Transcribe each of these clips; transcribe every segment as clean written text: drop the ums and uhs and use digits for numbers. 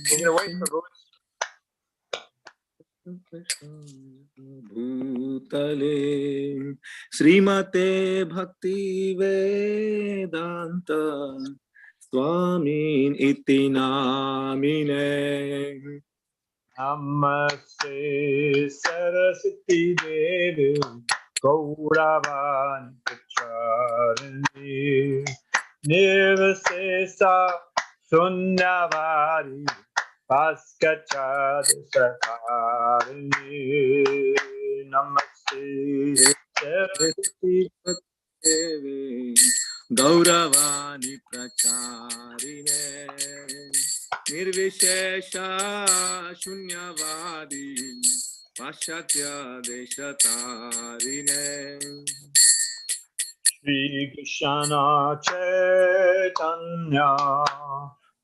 Take it away, Prabhu. Bhutale Srimate Bhakti Vedanta Swami iti namine Namaste Saraswati Devi Gauravan Pacharani Nirvasesa Sundavari Paskachad Sakarini Namaste Saraswati Devi Gauravani Pracharine Nirvishesha Shunyavadi Pashatya Deshatarine Shri Krishna Chaitanya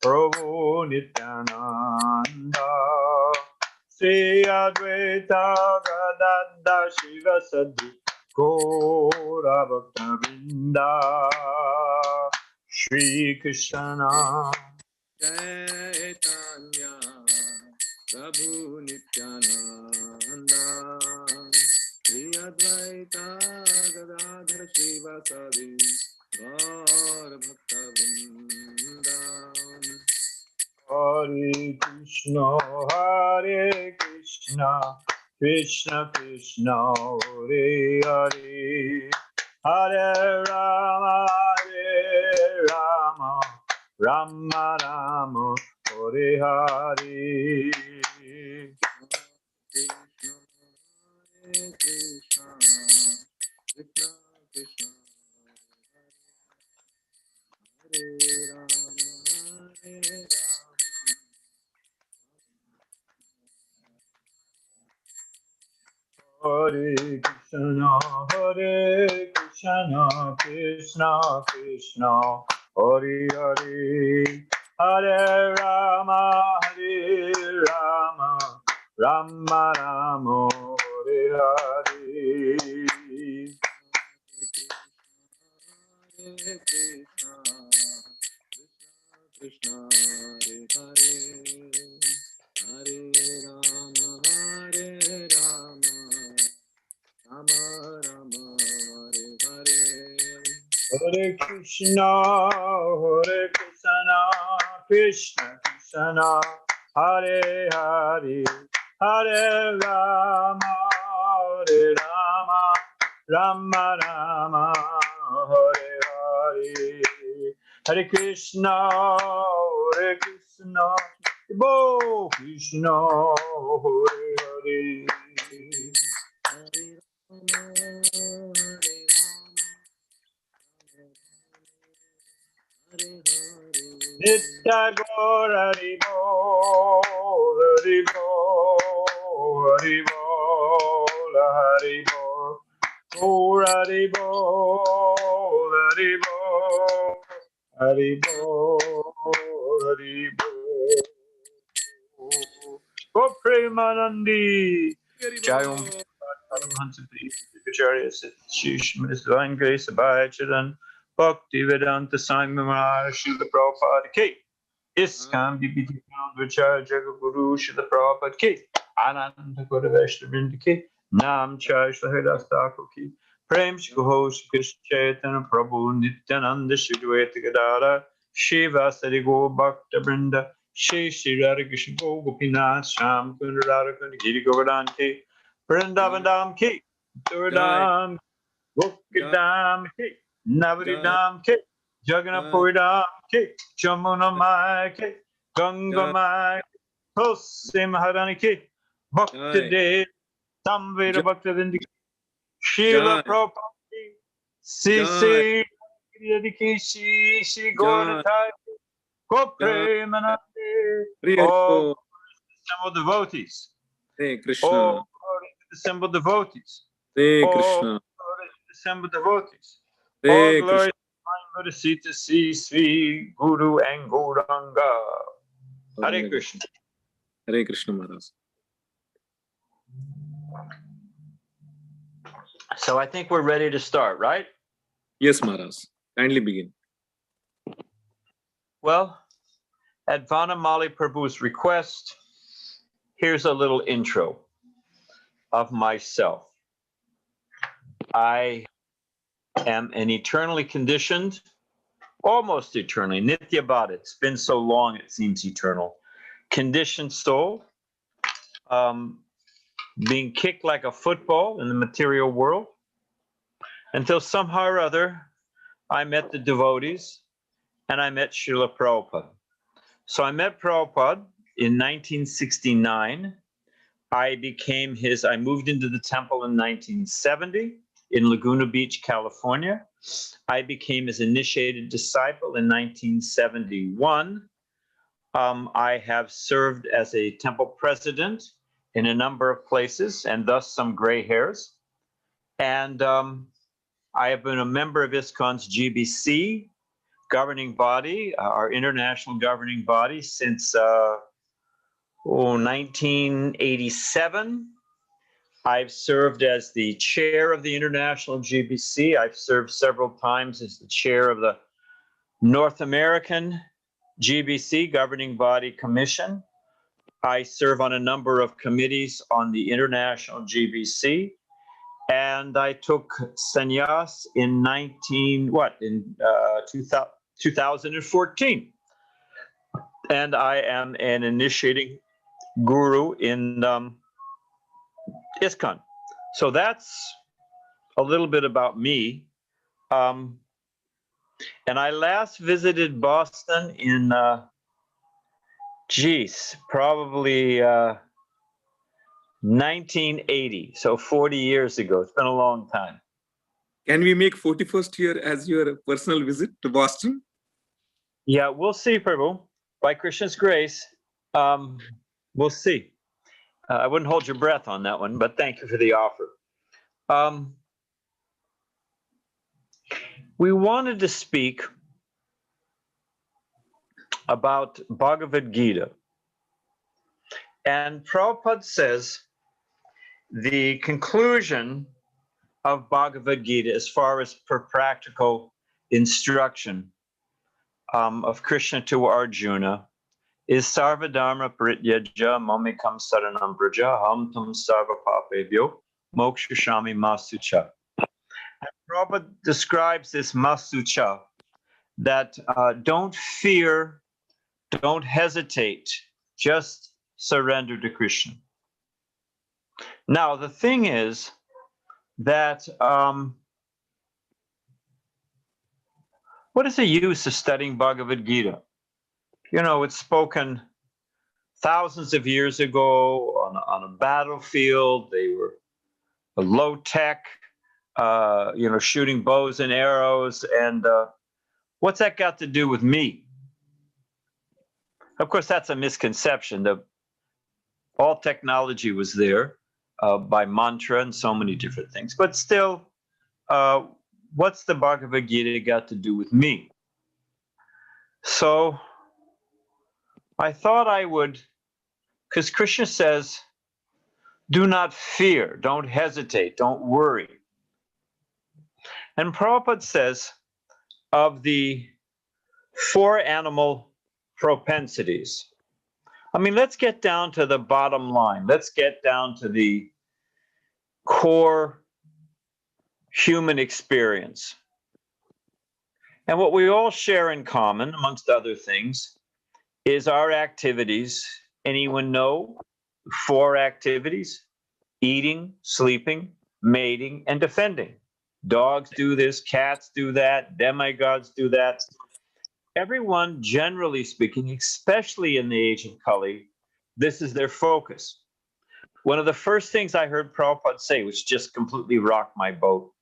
Prabhu Nityananda Sri Advaita Gadadha Shiva Sadi Gaura Bhakta Vrinda Shri Krishna Chaitanya Prabhu Nityananda Sri Advaita Gadadhar Shivasadi Gaur Bhakta Vrinda Hare Krishna Krishna Krishna Hare Hare Hare Rama Rama Rama Hare Hare Hare Krishna Krishna Krishna Hare Rama Hare Hare Krishna Krishna Krishna Hare Hare Hare Rama Rama Rama Hare Hare Hare Krishna Krishna Krishna Hare Hare Hare Rama Rama Rama Hare Hare Hare Krishna Krishna Krishna Hare Hare Hare Rama Rama Rama Hare Hare Hare Krishna Bo Krishna Hare Hare Hare Rama Hare Nitya Gaura Haribo Haribo Haribo Haribo Gaura Haribo Haribo Haribo Haribo Go Premanandi Jayam Paramahansa Acharya Shish Miss Divine Grace Abhaya Chidan Bhakti Vedanta Swami Maharaj Srila Prabhupada Ki ISKCON BBT Found Vichar Jagaguru Srila Prabhupada Ki Ananda Guru Vaishnavrinda Ki Nam Chai Shrahidas Thakur Ki Prem Shkuho Shri Krishna Chaitanya Prabhu Nityananda Shri Dvaita Gadara Shiva Sari Go Bhakta Brinda Shri Shri Radha Krishna Go Gopinath Sham Kunda Radha Kunda Giri Govardhan Ki Vrindavan Dham Ki Durdam Gokidam Ki Navaridam Ki Jagannapuridam Ki Jamuna Mai Ki Ganga Mai Tulsi Maharani Ki Bhakti Dev Samveda Bhakti Vindi Srila Prabhupada Ki Sisi Ki Shi Gauratai Go Premanandi Oh assembled devotees Hare Krishna Oh assembled devotees Hare Krishna assembled devotees Hare All Krishna glory to Lord Sita Sri Guru and Gauranga. Hare Krishna. Hare Krishna Maharaj. So I think we're ready to start, right? Yes, Maharaj. Kindly begin. Well, At Vanamali Prabhu's request, here's a little intro of myself. I am an eternally conditioned, almost eternally, Nitya Bhada. It's been so long it seems eternal. Conditioned soul, being kicked like a football in the material world, until somehow or other I met the devotees and I met Srila Prabhupada. So I met Prabhupada in 1969. I moved into the temple in 1970 in Laguna Beach, California. I became his initiated disciple in 1971. I have served as a temple president in a number of places, and thus some gray hairs. And I have been a member of ISKCON's GBC governing body, our international governing body, since 1987. I've served as the chair of the international GBC. I've served several times as the chair of the North American GBC, Governing Body Commission. I serve on a number of committees on the international GBC. And I took sannyas in 2014. And I am an initiating guru in ISKCON. So that's a little bit about me. And I last visited Boston in, probably 1980. So 40 years ago. It's been a long time. Can we make 41st year as your personal visit to Boston? Yeah, we'll see, Prabhu. By Krishna's grace, we'll see. I wouldn't hold your breath on that one, but thank you for the offer. We wanted to speak about Bhagavad-Gita. And Prabhupada says the conclusion of Bhagavad-Gita as far as per practical instruction of Krishna to Arjuna is Sarvadharma Parityaja Mamikam Saranam Braja Ham Tam Sarva Papebhyo Mokshashami Masucha. Prabhupada describes this Masucha, that don't fear, don't hesitate, just surrender to Krishna. Now, the thing is that what is the use of studying Bhagavad-Gita? You know, it's spoken thousands of years ago on a battlefield. They were low tech, shooting bows and arrows. And what's that got to do with me? Of course, that's a misconception. All technology was there by mantra and so many different things. But still, what's the Bhagavad Gita got to do with me? So I thought I would, because Krishna says, do not fear, don't hesitate, don't worry. And Prabhupada says, of the 4 animal propensities, I mean, let's get down to the bottom line. Let's get down to the core human experience. And what we all share in common, amongst other things, is our activities. Anyone know 4 activities? Eating, sleeping, mating, and defending. Dogs do this, cats do that, demigods do that. Everyone, generally speaking, especially in the age of Kali, this is their focus. One of the first things I heard Prabhupada say, which just completely rocked my boat,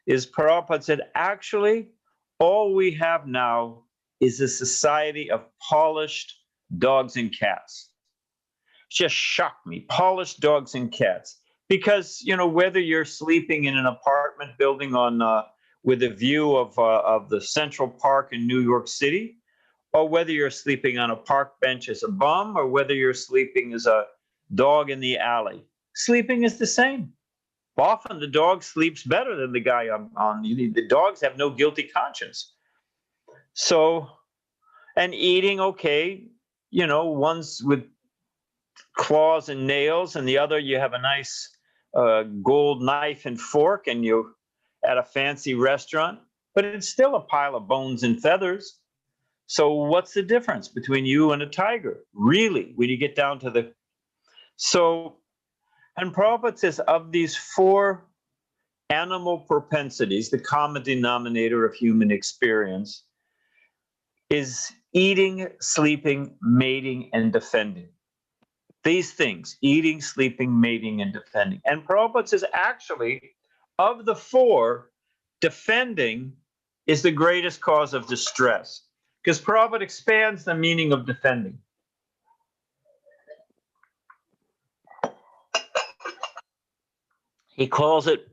is Prabhupada said, actually, all we have now is a society of polished dogs and cats. Just shocked me, polished dogs and cats. Because, whether you're sleeping in an apartment building with a view of the Central Park in New York City, or whether you're sleeping on a park bench as a bum, or whether you're sleeping as a dog in the alley, sleeping is the same. Often the dog sleeps better than the guy on the dogs have no guilty conscience. So, and eating, okay, you know, one's with claws and nails, and the other you have a nice gold knife and fork, and you at a fancy restaurant, but it's still a pile of bones and feathers. So what's the difference between you and a tiger, really, when you get down to the... So, and Prabhupada says, of these four animal propensities, the common denominator of human experience is eating, sleeping, mating, and defending. These things, eating, sleeping, mating, and defending. And Prabhupada says, actually, of the four, defending is the greatest cause of distress. Because Prabhupada expands the meaning of defending. He calls it,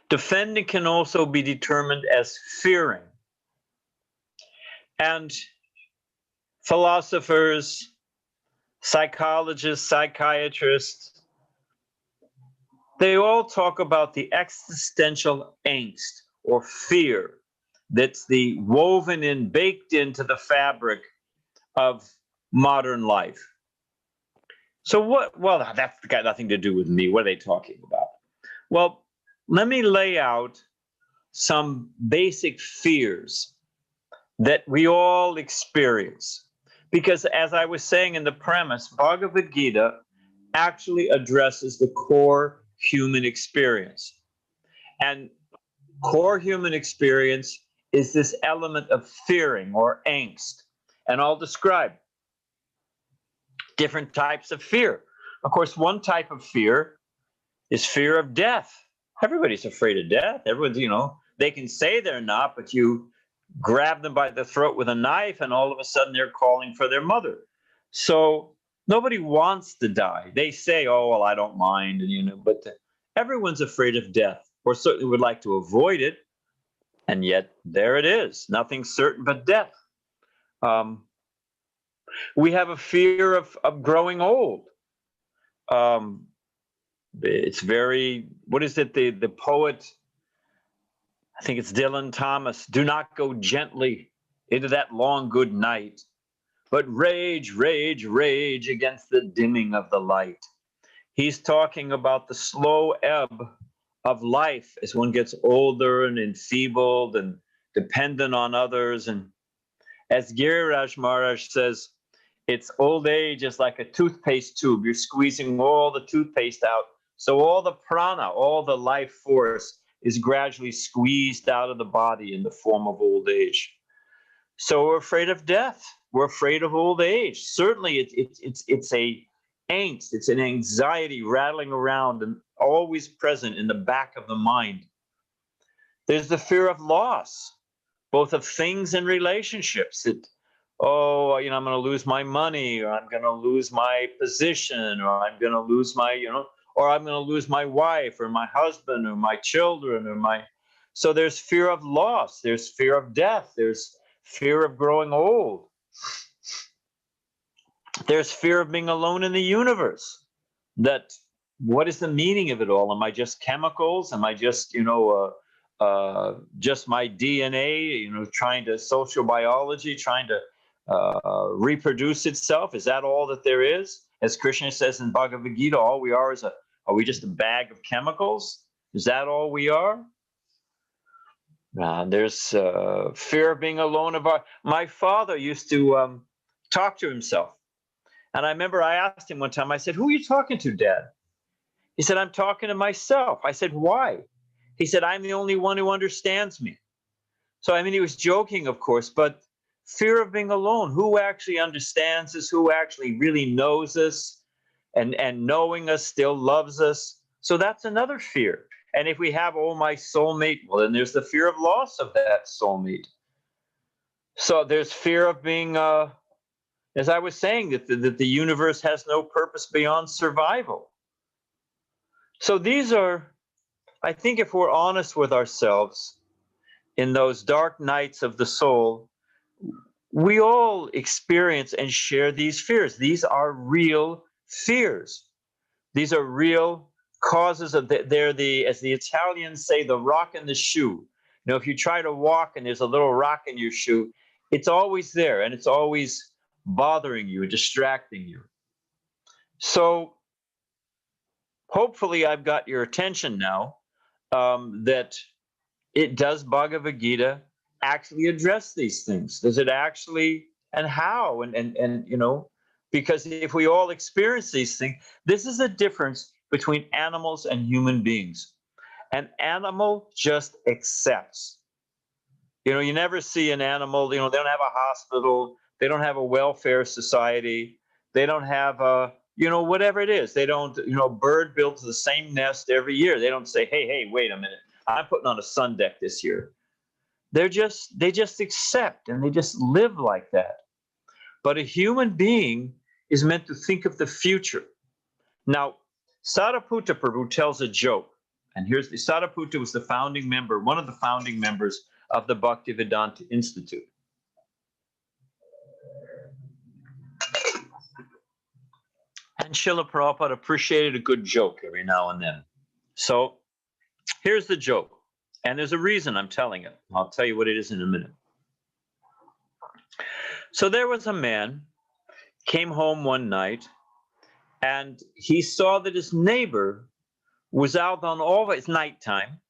defending can also be determined as fearing. And philosophers, psychologists, psychiatrists, they all talk about the existential angst or fear that's the woven in, baked into the fabric of modern life. So what, well, that's got nothing to do with me. What are they talking about? Well, let me lay out some basic fears that we all experience. Because as I was saying in the premise, Bhagavad-Gita actually addresses the core human experience. And core human experience is this element of fearing or angst. And I'll describe different types of fear. Of course, one type of fear is fear of death. Everybody's afraid of death. Everyone's, you know, they can say they're not, but you grab them by the throat with a knife and all of a sudden they're calling for their mother. So nobody wants to die. They say, oh, well, I don't mind, and you know, but everyone's afraid of death, or certainly would like to avoid it. And yet there it is, nothing certain but death. We have a fear of growing old. It's very, what is it, the poet, I think it's Dylan Thomas, do not go gently into that long good night, but rage, rage, rage against the dimming of the light. He's talking about the slow ebb of life as one gets older and enfeebled and dependent on others. And as Giriraj Maharaj says, it's old age is like a toothpaste tube. You're squeezing all the toothpaste out. So all the prana, all the life force is gradually squeezed out of the body in the form of old age. So we're afraid of death. We're afraid of old age. Certainly it's a angst. It's an anxiety rattling around and always present in the back of the mind. There's the fear of loss, both of things and relationships. Oh, you know, I'm going to lose my money, or I'm going to lose my position, or I'm going to lose my, you know, or I'm going to lose my wife or my husband or my children or my... So there's fear of loss. There's fear of death. There's fear of growing old. There's fear of being alone in the universe. That what is the meaning of it all? Am I just chemicals? Am I just, you know, just my DNA, you know, trying to social biology, trying to reproduce itself? Is that all that there is? As Krishna says in Bhagavad-Gita, all we are is are we just a bag of chemicals? Is that all we are? There's fear of being alone. My father used to talk to himself. And I remember I asked him one time, I said, who are you talking to, Dad? He said, I'm talking to myself. I said, why? He said, I'm the only one who understands me. So, I mean, he was joking, of course, but fear of being alone. Who actually understands us? Who actually really knows us? And knowing us still loves us? So that's another fear. And if we have, oh, my soulmate, well, then there's the fear of loss of that soulmate. So there's fear of being, as I was saying, that the universe has no purpose beyond survival. So these are, I think if we're honest with ourselves, in those dark nights of the soul, we all experience and share these fears. These are real fears. These are real causes of they're the, as the Italians say, the rock in the shoe. You know, if you try to walk and there's a little rock in your shoe, it's always there and it's always bothering you, distracting you. So hopefully I've got your attention now, that it does Bhagavad-Gita actually address these things? Does it actually, and how? And you know, because if we all experience these things, this is the difference between animals and human beings. An animal just accepts. You know, you never see an animal, you know, they don't have a hospital, they don't have a welfare society, they don't have a, you know, whatever it is. They don't, you know, a bird builds the same nest every year. They don't say, hey, wait a minute, I'm putting on a sun deck this year. They just accept and they just live like that. But a human being is meant to think of the future. Now, Sariputta Prabhu tells a joke. And here's the Sariputta was the founding member, one of the founding members of the Bhaktivedanta Institute. And Srila Prabhupada appreciated a good joke every now and then. So here's the joke. And there's a reason I'm telling it. I'll tell you what it is in a minute. So there was a man, came home one night, and he saw that his neighbor was out on all, it's nighttime,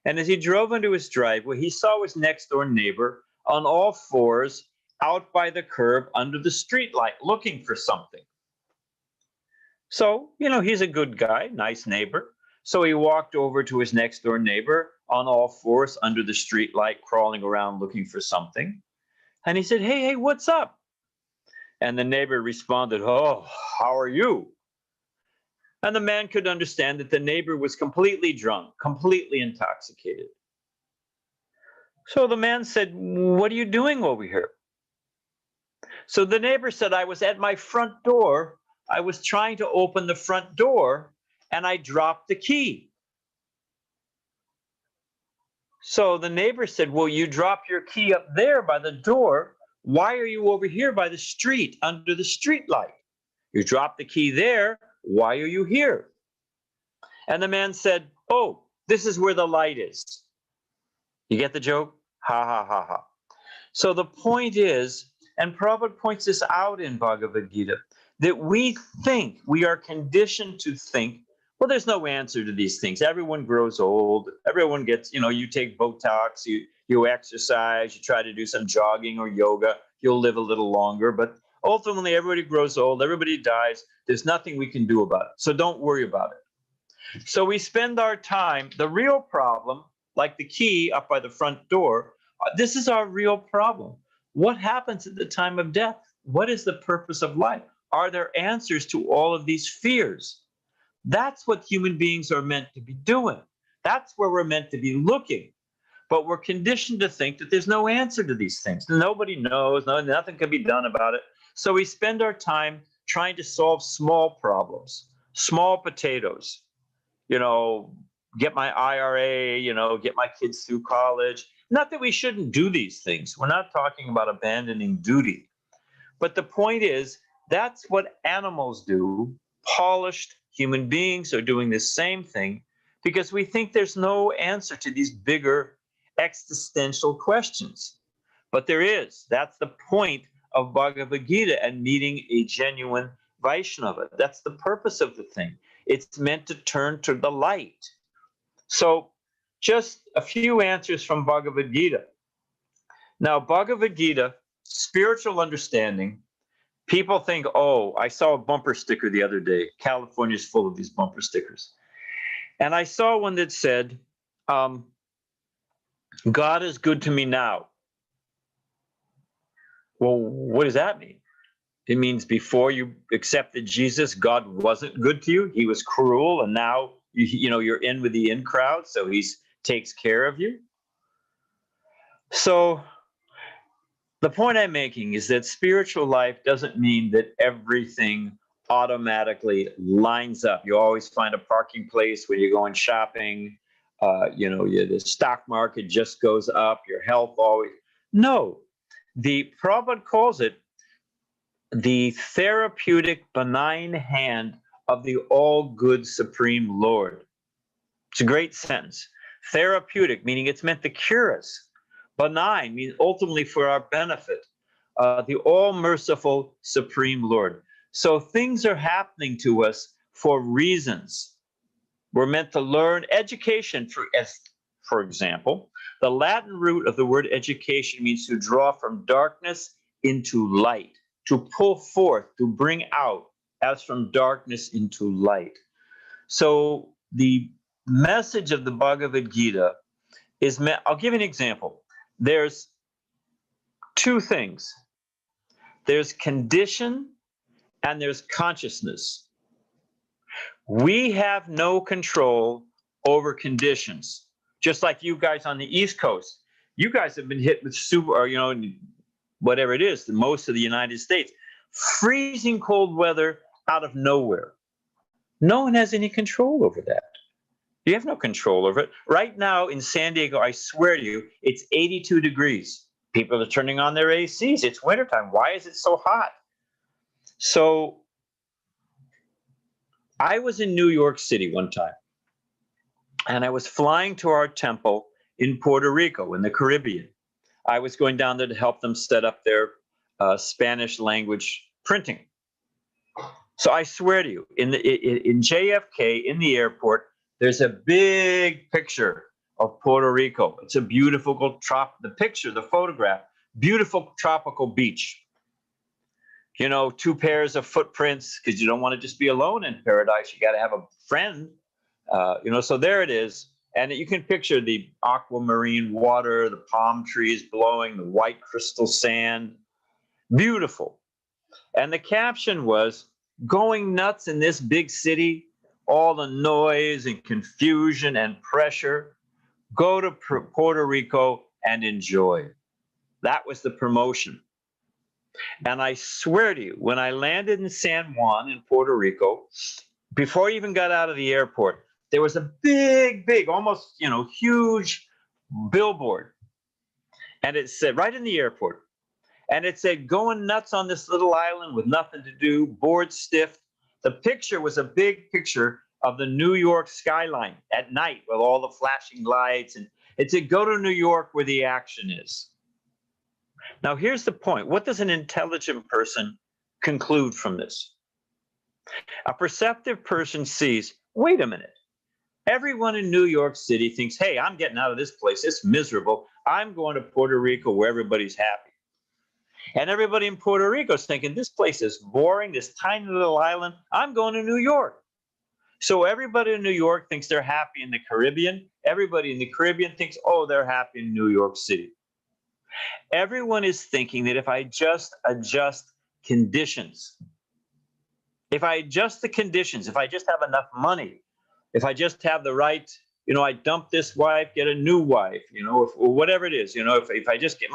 and as he drove into his driveway, he saw his next door neighbor on all fours out by the curb under the streetlight looking for something. So, you know, he's a good guy, nice neighbor. So he walked over to his next door neighbor on all fours under the streetlight, crawling around looking for something. And he said, hey, what's up? And the neighbor responded, oh, how are you? And the man could understand that the neighbor was completely drunk, completely intoxicated. So the man said, what are you doing over here? So the neighbor said, I was at my front door. I was trying to open the front door and I dropped the key. So the neighbor said, well, you dropped your key up there by the door. Why are you over here by the street under the street light? You dropped the key there. Why are you here? And the man said, oh, this is where the light is. You get the joke? Ha, ha, ha, ha. So the point is, and Prabhupada points this out in Bhagavad Gita, that we think, we are conditioned to think, well, there's no answer to these things. Everyone grows old. Everyone gets, you know, you take Botox, you exercise, you try to do some jogging or yoga, you'll live a little longer. But ultimately, everybody grows old, everybody dies. There's nothing we can do about it. So don't worry about it. So we spend our time, the real problem, like the key up by the front door, this is our real problem. What happens at the time of death? What is the purpose of life? Are there answers to all of these fears? That's what human beings are meant to be doing. That's where we're meant to be looking. But we're conditioned to think that there's no answer to these things. Nobody knows, nothing can be done about it. So we spend our time trying to solve small problems, small potatoes. You know, get my IRA, you know, get my kids through college. Not that we shouldn't do these things. We're not talking about abandoning duty. But the point is, that's what animals do. Polished human beings are doing the same thing because we think there's no answer to these bigger existential questions. But there is. That's the point of Bhagavad Gita and meeting a genuine Vaishnava. That's the purpose of the thing. It's meant to turn to the light. So just a few answers from Bhagavad Gita. Now, Bhagavad Gita, spiritual understanding, people think, oh, I saw a bumper sticker the other day. California's full of these bumper stickers. And I saw one that said, God is good to me now. Well, what does that mean? It means before you accepted Jesus, God wasn't good to you. He was cruel, and now you're in with the in crowd, so he takes care of you. So the point I'm making is that spiritual life doesn't mean that everything automatically lines up. You always find a parking place when you're going shopping. The stock market just goes up. Your health always. No, the Prabhupada calls it the therapeutic benign hand of the all-good Supreme Lord. It's a great sentence. Therapeutic, meaning it's meant to cure us. Benign means ultimately for our benefit. the all-merciful Supreme Lord. So things are happening to us for reasons. We're meant to learn education, for example. The Latin root of the word education means to draw from darkness into light, to pull forth, to bring out, as from darkness into light. So the message of the Bhagavad Gita is meant, I'll give you an example. There's two things. There's condition and there's consciousness. We have no control over conditions. Just like you guys on the East Coast, you guys have been hit with whatever it is, most of the United States, freezing cold weather out of nowhere. No one has any control over that. You have no control over it. Right now in San Diego, I swear to you, it's 82 degrees. People are turning on their ACs. It's wintertime. Why is it so hot? So I was in New York City one time, and I was flying to our temple in Puerto Rico in the Caribbean. I was going down there to help them set up their Spanish language printing. So I swear to you, in JFK, in the airport, there's a big picture of Puerto Rico. It's a beautiful the photograph, beautiful tropical beach. You know, 2 pairs of footprints, because you don't want to just be alone in paradise. You got to have a friend. So there it is. And you can picture the aquamarine water, the palm trees blowing, the white crystal sand. Beautiful. And the caption was, "Going nuts in this big city, all the noise and confusion and pressure. Go to Puerto Rico and enjoy." That was the promotion. And I swear to you, when I landed in San Juan in Puerto Rico, before I even got out of the airport, there was a big, almost, huge billboard. And it said, right in the airport, and it said, "Going nuts on this little island with nothing to do, bored stiff." The picture was a big picture of the New York skyline at night with all the flashing lights. And it said, "Go to New York where the action is." Now, here's the point. What does an intelligent person conclude from this? A perceptive person sees, wait a minute. Everyone in New York City thinks, hey, I'm getting out of this place. It's miserable. I'm going to Puerto Rico where everybody's happy. And everybody in Puerto Rico is thinking, this place is boring, this tiny little island. I'm going to New York. So everybody in New York thinks they're happy in the Caribbean. Everybody in the Caribbean thinks, oh, they're happy in New York City. Everyone is thinking that if I just adjust conditions, if I adjust the conditions, if I just have enough money, if I just have the right, I dump this wife, get a new wife, or whatever it is, if I just get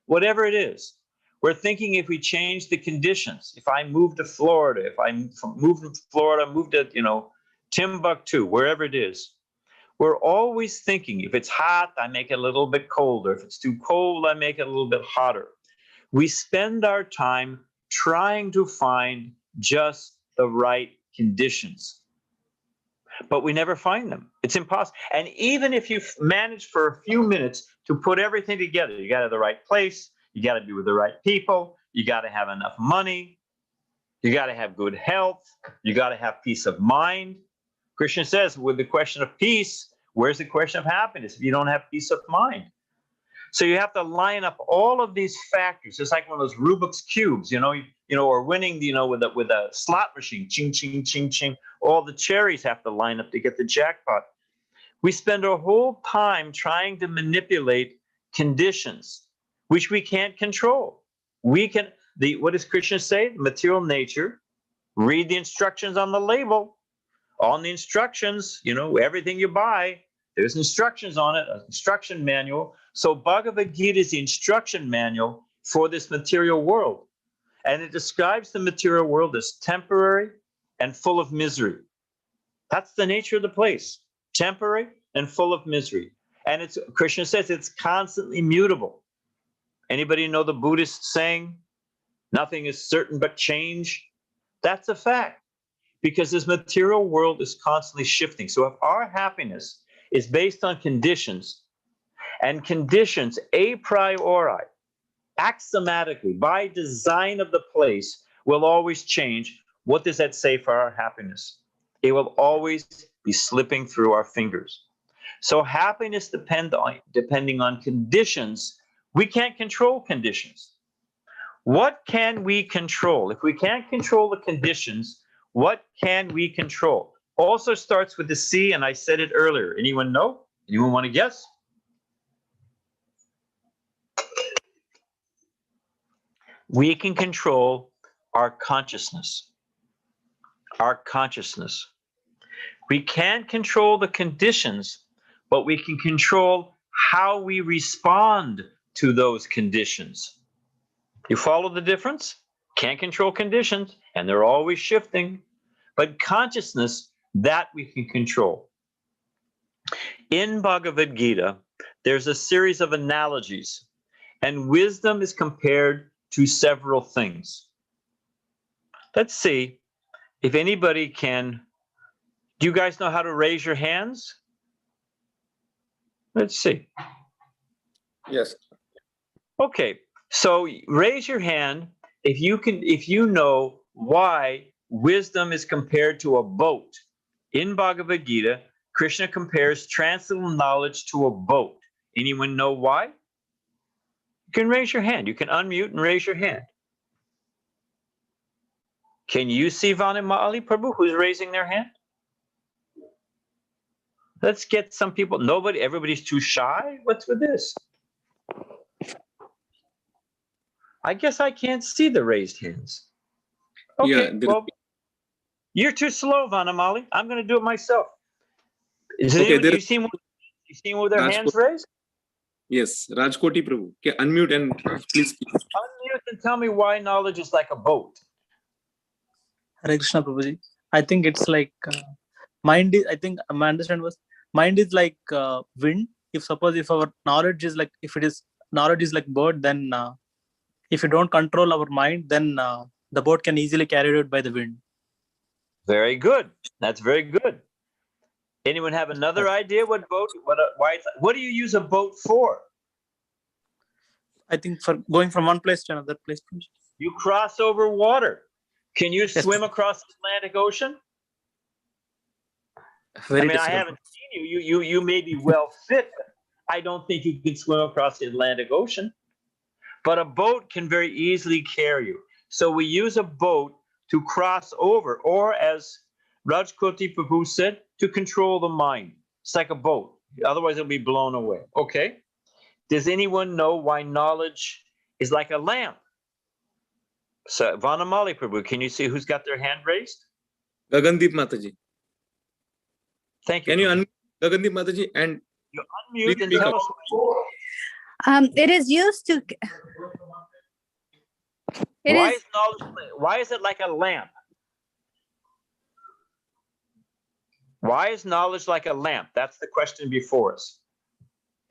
whatever it is. We're thinking if we change the conditions, if I move to Florida, if I move from Florida, move to, Timbuktu, wherever it is. We're always thinking if it's hot, I make it a little bit colder. If it's too cold, I make it a little bit hotter. We spend our time trying to find just the right conditions, but we never find them. It's impossible. And even if you manage for a few minutes to put everything together, you got to have the right place, you got to be with the right people, you got to have enough money, you got to have good health, you got to have peace of mind. Krishna says, with the question of peace, where's the question of happiness if you don't have peace of mind? So you have to line up all of these factors. It's like one of those Rubik's cubes, or winning, with a slot machine, ching, ching, ching, ching. All the cherries have to line up to get the jackpot. We spend our whole time trying to manipulate conditions, which we can't control. What does Krishna say? Material nature. Read the instructions on the label. On the instructions, everything you buy, there's instructions on it, an instruction manual. So Bhagavad Gita is the instruction manual for this material world. And it describes the material world as temporary and full of misery. That's the nature of the place, temporary and full of misery. And Krishna says it's constantly mutable. Anybody know the Buddhist saying, nothing is certain but change? That's a fact. Because this material world is constantly shifting. So if our happiness is based on conditions, and conditions a priori axiomatically, by design of the place, will always change. What does that say for our happiness? It will always be slipping through our fingers. So happiness depending on conditions. We can't control conditions. What can we control? If we can't control the conditions, what can we control? Also starts with the C, and I said it earlier. Anyone know? Anyone want to guess? We can control our consciousness. Our consciousness. We can't control the conditions, but we can control how we respond to those conditions. You follow the difference? Can't control conditions, and they're always shifting. But consciousness, that we can control. In Bhagavad-Gita, there's a series of analogies, and wisdom is compared to several things. Let's see if anybody can. Do you guys know how to raise your hands? Let's see. Yes. Okay, so raise your hand if you know why wisdom is compared to a boat. In Bhagavad Gita, Krishna compares transcendental knowledge to a boat. Anyone know why? You can raise your hand. You can unmute and raise your hand. Can you see Vanimali Prabhu who's raising their hand? Let's get some people. Nobody, everybody's too shy. What's with this? I guess I can't see the raised hands. Okay, well, you're too slow, Vanamali. I'm going to do it myself. You seen with their hands raised? Yes, Rajkoti Prabhu. Okay, unmute and please speak. Unmute and tell me why knowledge is like a boat. Hare Krishna Prabhuji. I think it's like mind is, I think my understanding was mind is like wind. If our knowledge is like, knowledge is like bird, then if you don't control our mind, then the boat can easily carry out by the wind. Very good. That's very good. Anyone have another idea what do you use a boat for? I think for going from one place to another place. You cross over water. Can you swim across the Atlantic Ocean? I haven't seen you. You may be well fit. I don't think you can swim across the Atlantic Ocean. But a boat can very easily carry you. So we use a boat to cross over, or as Rajkoti Prabhu said, to control the mind. It's like a boat. Otherwise, it'll be blown away. Okay. Does anyone know why knowledge is like a lamp? So, Vanamali Prabhu, can you see who's got their hand raised? Gagandeep Mataji. Thank you. Can you unmute Gagandeep Mataji and you unmute and tell us? It is used to. Why is it like a lamp? Why is knowledge like a lamp? That's the question before us.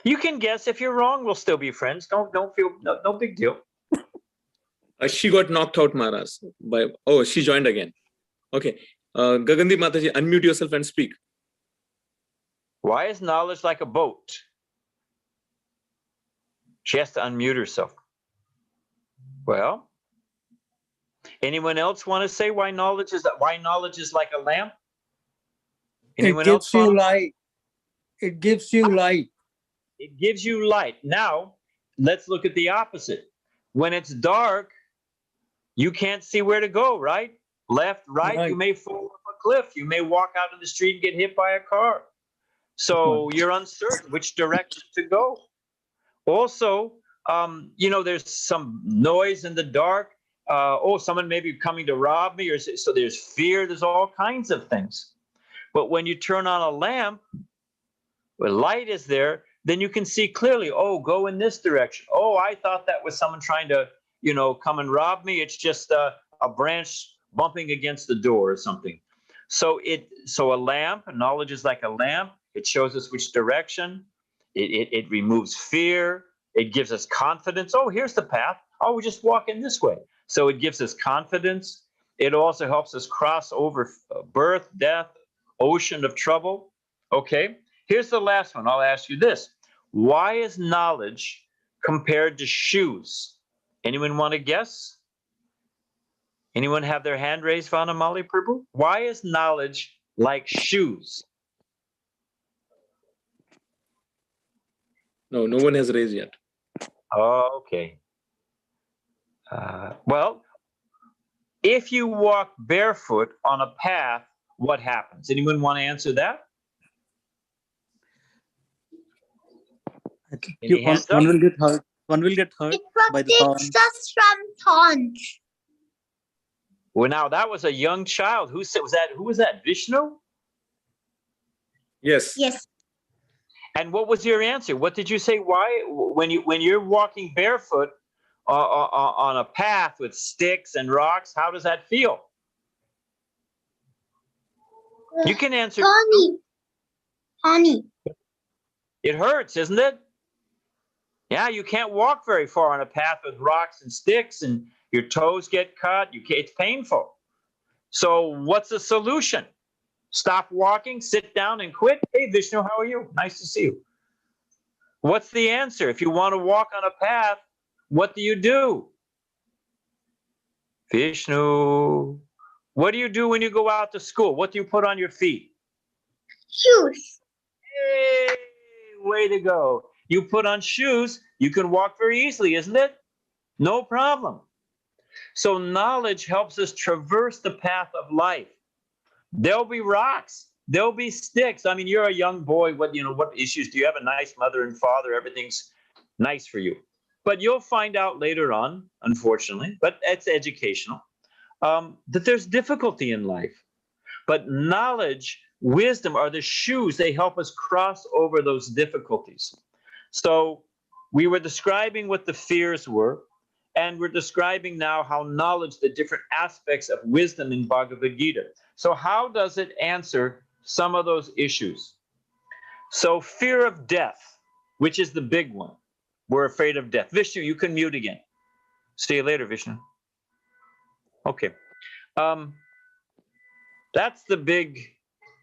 You can guess. If you're wrong, we'll still be friends. Don't feel no big deal. She got knocked out, Maharaj. She joined again. Okay. Gagandeep Mataji, unmute yourself and speak. Why is knowledge like a boat? She has to unmute herself. Well, anyone else want to say why knowledge is like a lamp? Anyone it gives you light. It gives you light. It gives you light. Now, let's look at the opposite. When it's dark, you can't see where to go, right? Left, right. You may fall off a cliff. You may walk out in the street and get hit by a car. So you're uncertain which direction to go. Also, there's some noise in the dark. Someone may be coming to rob me, so there's fear. There's all kinds of things. But when you turn on a lamp, where light is there, then you can see clearly. Oh, go in this direction. Oh, I thought that was someone trying to, come and rob me. It's just a branch bumping against the door or something. So a lamp, knowledge is like a lamp. It shows us which direction. It removes fear. It gives us confidence. Oh, here's the path. Oh, we're just walking this way. So it gives us confidence. It also helps us cross over birth, death, ocean of trouble. Okay, here's the last one. I'll ask you this. Why is knowledge compared to shoes? Anyone want to guess? Anyone have their hand raised, Vanamali Prabhu? Why is knowledge like shoes? No, no one has raised yet. Oh, okay. Well, if you walk barefoot on a path, what happens? Anyone want to answer that? I think Any hands up? one will get hurt. One will get hurt It by the thorns. protects us from thorns. Well, now that was a young child. Who said was that? Who was that? Vishnu? Yes. Yes. And what was your answer? What did you say? Why, when you're walking barefoot on a path with sticks and rocks, how does that feel? You can answer. Honey. It hurts, isn't it? Yeah, you can't walk very far on a path with rocks and sticks, and your toes get cut. It's painful. So what's the solution? Stop walking, sit down, and quit? Hey, Vishnu, how are you? Nice to see you. What's the answer? If you want to walk on a path, what do you do? Vishnu, what do you do when you go out to school? What do you put on your feet? Shoes. Hey, way to go. You put on shoes, you can walk very easily, isn't it? No problem. So knowledge helps us traverse the path of life. There'll be rocks. There'll be sticks. I mean, you're a young boy. What issues do you have? A nice mother and father. Everything's nice for you. But you'll find out later on, unfortunately, but it's educational, that there's difficulty in life. But knowledge, wisdom are the shoes. They help us cross over those difficulties. So we were describing what the fears were, and we're describing now how knowledge, the different aspects of wisdom in Bhagavad-Gita. So how does it answer some of those issues? So fear of death, which is the big one. We're afraid of death. Vishnu, you can mute again. See you later, Vishnu. Okay. That's the big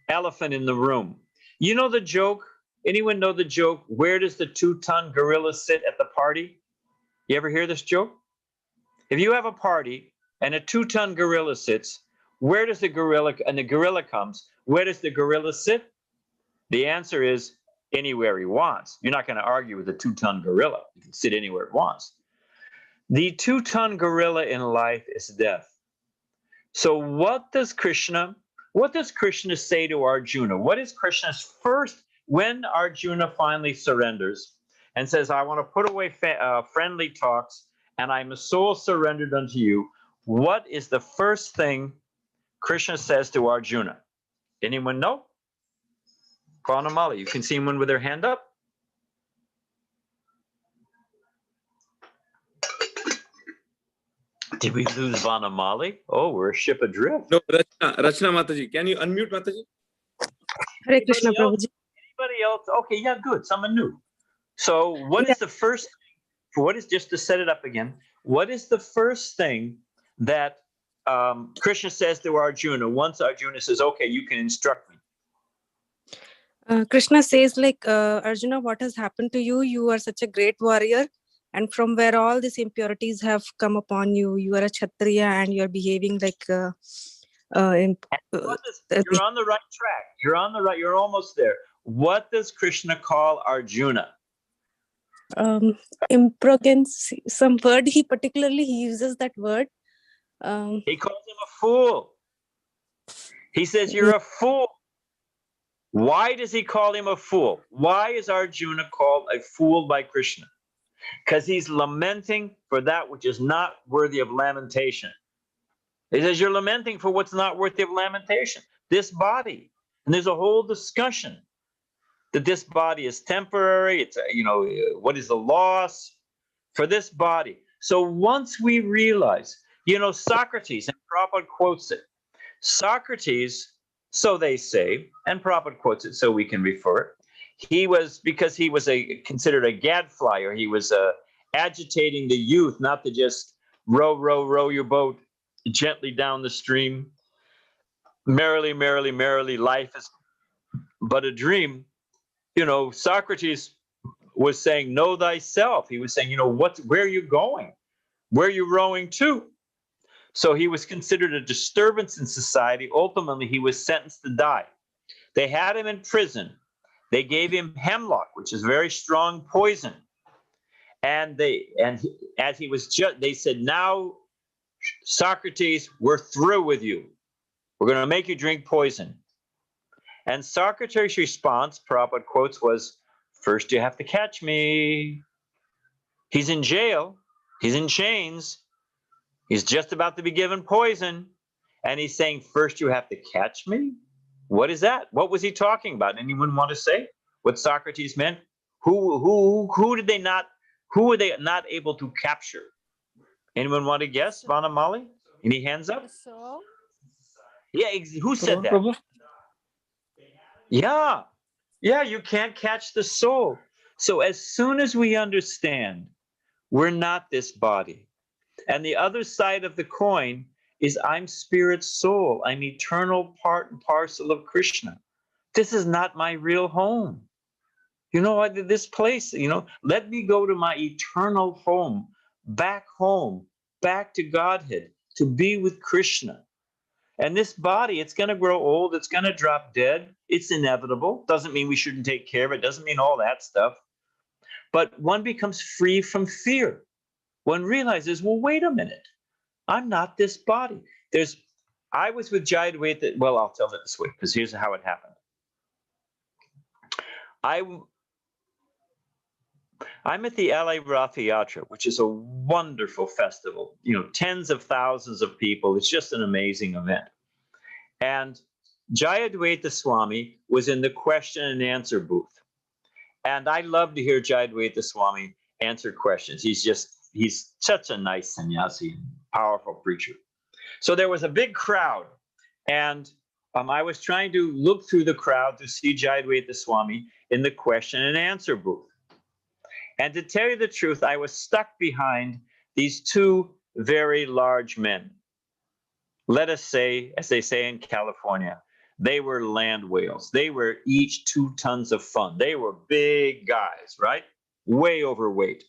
elephant in the room. You know the joke? Anyone know the joke? Where does the 2-ton gorilla sit at the party? You ever hear this joke? If you have a party and a 2-ton gorilla sits, where does the gorilla, and the gorilla comes, where does the gorilla sit? The answer is anywhere he wants. You're not going to argue with a 2-ton gorilla. You can sit anywhere it wants. The 2-ton gorilla in life is death. So what does Krishna say to Arjuna? What is Krishna's first, when Arjuna finally surrenders and says, I want to put away friendly talks and I'm a soul surrendered unto you, what is the first thing Krishna says to Arjuna? Anyone know? Vanamali, you can see one with their hand up. Did we lose Vanamali? Oh, we're a ship adrift. No, Rachna Mataji. Can you unmute Mataji? Hare Krishna, Prabhuji. Anybody else? Okay, yeah, good. Someone new. So what is the first thing, just to set it up again, what is the first thing that Krishna says to Arjuna once Arjuna says, okay, you can instruct me? Krishna says, like, Arjuna, what has happened to you? You are such a great warrior. And from where all these impurities have come upon you, you are a Kshatriya and you are behaving like... you're on the right track. You're almost there. What does Krishna call Arjuna? Imprudence, some word he uses that word. He calls him a fool. He says, you're a fool. Why does he call him a fool? Why is Arjuna called a fool by Krishna? Because he's lamenting for that which is not worthy of lamentation. He says, you're lamenting for what's not worthy of lamentation. This body. And there's a whole discussion that this body is temporary. It's, what is the loss for this body? So once we realize, Socrates, and Prabhupada quotes it, Socrates, so they say, and Prabhupada quotes it so we can refer it, because he was considered a gadflyer. He was agitating the youth not to just row your boat gently down the stream. Merrily, merrily, merrily, life is but a dream. Socrates was saying, know thyself. He was saying, where are you going? Where are you rowing to? So he was considered a disturbance in society. Ultimately, he was sentenced to die. They had him in prison. They gave him hemlock, which is very strong poison. And as he was they said, now, Socrates, we're through with you. We're going to make you drink poison. And Socrates' response, Prabhupada quotes, was, first you have to catch me. He's in jail. He's in chains. He's just about to be given poison. And he's saying, first you have to catch me? What is that? What was he talking about? Anyone want to say what Socrates meant? Who were they not able to capture? Anyone want to guess? Vanamali? Any hands up? So, Yeah, who said that? Prabhu? Yeah, you can't catch the soul. So as soon as we understand we're not this body, and the other side of the coin is I'm spirit soul, I'm eternal part and parcel of Krishna. This is not my real home. You know what? This place, let me go to my eternal home, back to Godhead, to be with Krishna. And this body, it's going to grow old. It's going to drop dead. It's inevitable. Doesn't mean we shouldn't take care of it. Doesn't mean all that stuff. But one becomes free from fear. One realizes, well, wait a minute. I'm not this body. I was with Jayadvaita. Well, I'll tell it this way, because here's how it happened. I'm at the LA Ratha Yatra, which is a wonderful festival. Tens of thousands of people. It's just an amazing event. And Jayadvaita Swami was in the question and answer booth. And I love to hear Jayadvaita Swami answer questions. He's such a nice sannyasi, powerful preacher. So there was a big crowd. And I was trying to look through the crowd to see Jayadvaita Swami in the question and answer booth. And to tell you the truth, I was stuck behind these two very large men. Let us say, as they say in California, they were land whales. They were each 2 tons of fun. They were big guys, right? Way overweight.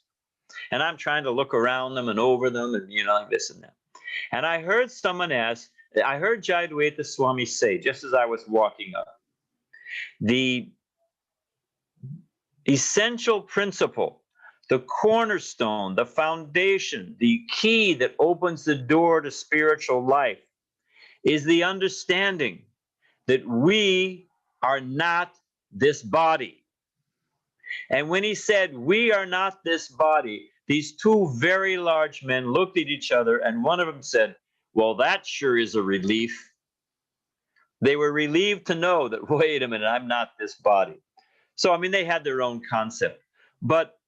And I'm trying to look around them and over them and, like this and that. And I heard Jayadvaita Swami say, just as I was walking up, the essential principle, the cornerstone, the foundation, the key that opens the door to spiritual life is the understanding that we are not this body. And when he said, we are not this body, these two very large men looked at each other, and one of them said, well, that sure is a relief. They were relieved to know that, wait a minute, I'm not this body. So, they had their own concept. But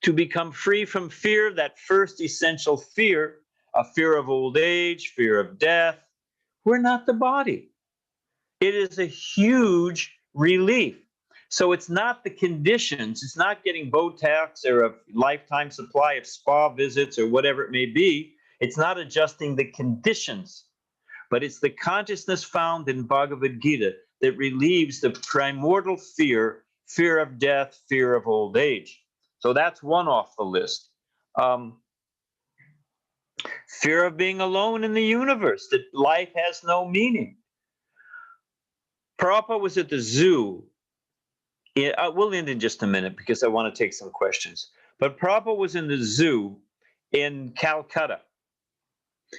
to become free from fear, that first essential fear, a fear of old age, fear of death, we're not the body. It is a huge relief. So it's not the conditions, it's not getting Botox or a lifetime supply of spa visits or whatever it may be. It's not adjusting the conditions, but it's the consciousness found in Bhagavad-Gita that relieves the primordial fear of death, fear of old age. So that's one off the list. Fear of being alone in the universe, that life has no meaning. Prabhupada was at the zoo. We'll end in just a minute because I want to take some questions. But Prabhupada was in the zoo in Calcutta.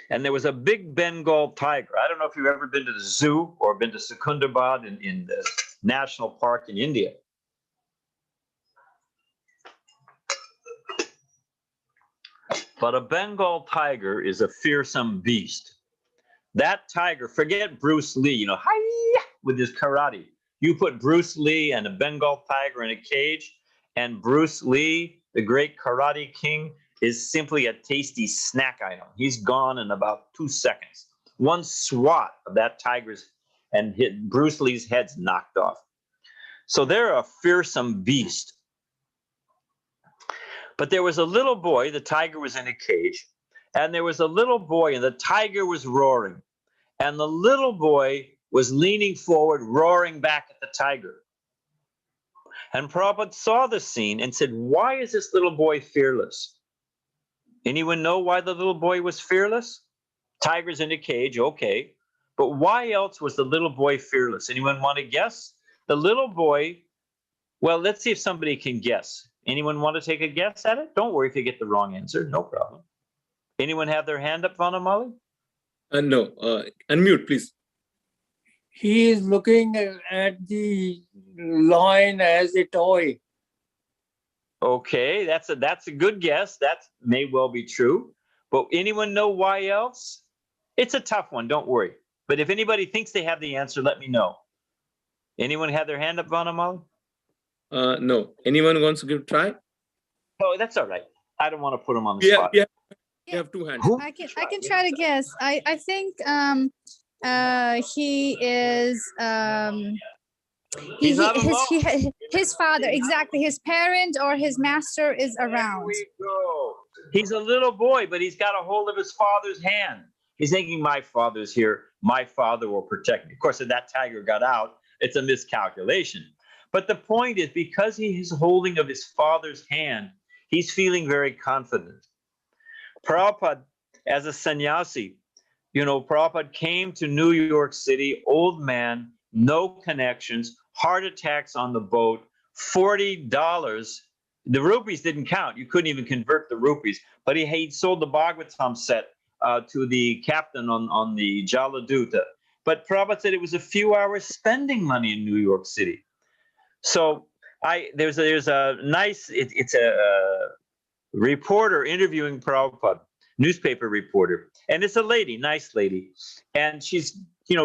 And there was a big Bengal tiger. I don't know if you've ever been to the zoo or been to Secunderabad in the national park in India. But a Bengal tiger is a fearsome beast. That tiger, forget Bruce Lee, hi-ya, with his karate. You put Bruce Lee and a Bengal tiger in a cage, and Bruce Lee, the great karate king, is simply a tasty snack item. He's gone in about 2 seconds. One swat of that tiger's and Bruce Lee's head's knocked off. So they're a fearsome beast. But there was a little boy, the tiger was in a cage, and there was a little boy, and the tiger was roaring. And the little boy was leaning forward, roaring back at the tiger. And Prabhupada saw the scene and said, why is this little boy fearless? Anyone know why the little boy was fearless? Tiger's in a cage, okay. But why else was the little boy fearless? Anyone want to guess? The little boy, well, let's see if somebody can guess. Anyone want to take a guess at it? Don't worry if you get the wrong answer, no problem. Anyone have their hand up, Vanamali? No, unmute, please. He is looking at the lion as a toy. Okay, that's a good guess. That may well be true. But anyone know why else? It's a tough one, don't worry. But if anybody thinks they have the answer, let me know. Anyone have their hand up, Vanamali? No. Anyone wants to give a try? Oh, that's all right. I don't want to put them on the spot. We have two hands. Who? I can try to guess. I think he is He's not alone. his father, exactly, his parent or his master is around. There we go. He's a little boy, but he's got a hold of his father's hand. He's thinking, my father's here. My father will protect me. Of course, if that tiger got out, it's a miscalculation. But the point is, because he is holding of his father's hand, he's feeling very confident. Prabhupada, as a sannyasi, Prabhupada came to New York City, old man, no connections, heart attacks on the boat, $40. The rupees didn't count. You couldn't even convert the rupees. But he sold the Bhagavatam set to the captain on the Jaladuta. But Prabhupada said it was a few hours spending money in New York City. So there's a nice, it's a reporter interviewing Prabhupada, newspaper reporter. And it's a lady, nice lady. And she's,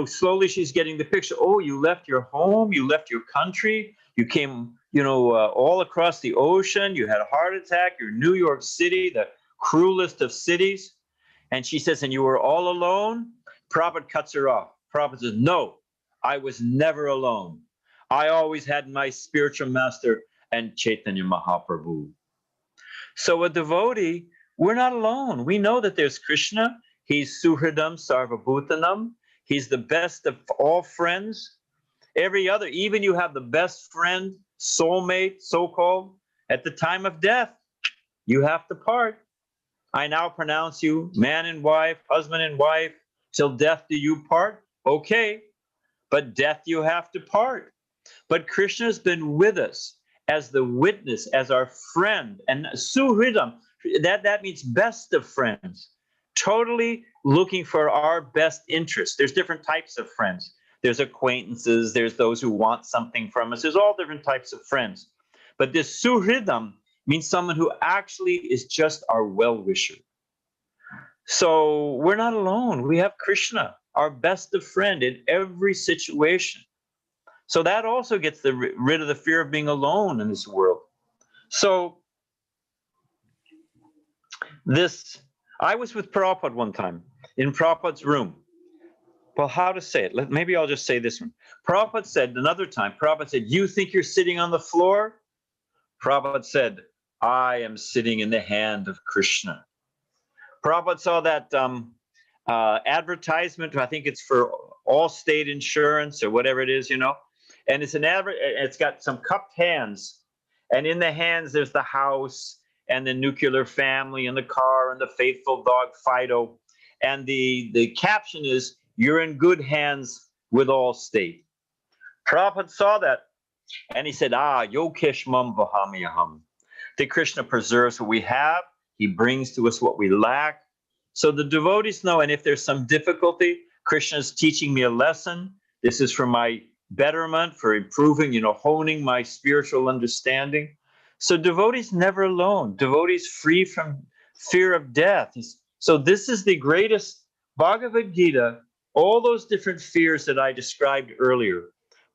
slowly she's getting the picture. Oh, you left your home, you left your country, you came, all across the ocean, you had a heart attack, you're New York City, the cruelest of cities. And she says, and you were all alone? Prabhupada cuts her off. Prabhupada says, no, I was never alone. I always had my spiritual master and Chaitanya Mahaprabhu. So a devotee, we're not alone. We know that there's Krishna. He's Suhridam Sarvabhutanam. He's the best of all friends. Every other, even you have the best friend, soulmate, so-called, at the time of death, you have to part. I now pronounce you man and wife, husband and wife, till death do you part. Okay, but death you have to part. But Krishna has been with us as the witness, as our friend, and Suhridam, that means best of friends, totally looking for our best interest. There's different types of friends. There's acquaintances, there's those who want something from us. There's all different types of friends. But this Suhridam means someone who actually is just our well-wisher. So we're not alone. We have Krishna, our best of friend in every situation. So that also gets rid of the fear of being alone in this world. So I was with Prabhupada one time in Prabhupada's room. Well, how to say it? Maybe I'll just say this one. Prabhupada said another time, Prabhupada said, you think you're sitting on the floor? Prabhupada said, I am sitting in the hand of Krishna. Prabhupada saw that advertisement, I think it's for Allstate Insurance or whatever it is, and it's it's got some cupped hands, and in the hands there's the house and the nuclear family and the car and the faithful dog Fido, and the caption is, you're in good hands with Allstate. Prabhupada saw that and he said, Yokeshmam Vahamyaham. That Krishna preserves what we have, he brings to us what we lack. So the devotees know, and if there's some difficulty, Krishna is teaching me a lesson. This is for my betterment, for improving, honing my spiritual understanding. So devotees never alone, devotees free from fear of death. So this is the greatest Bhagavad-Gita, all those different fears that I described earlier.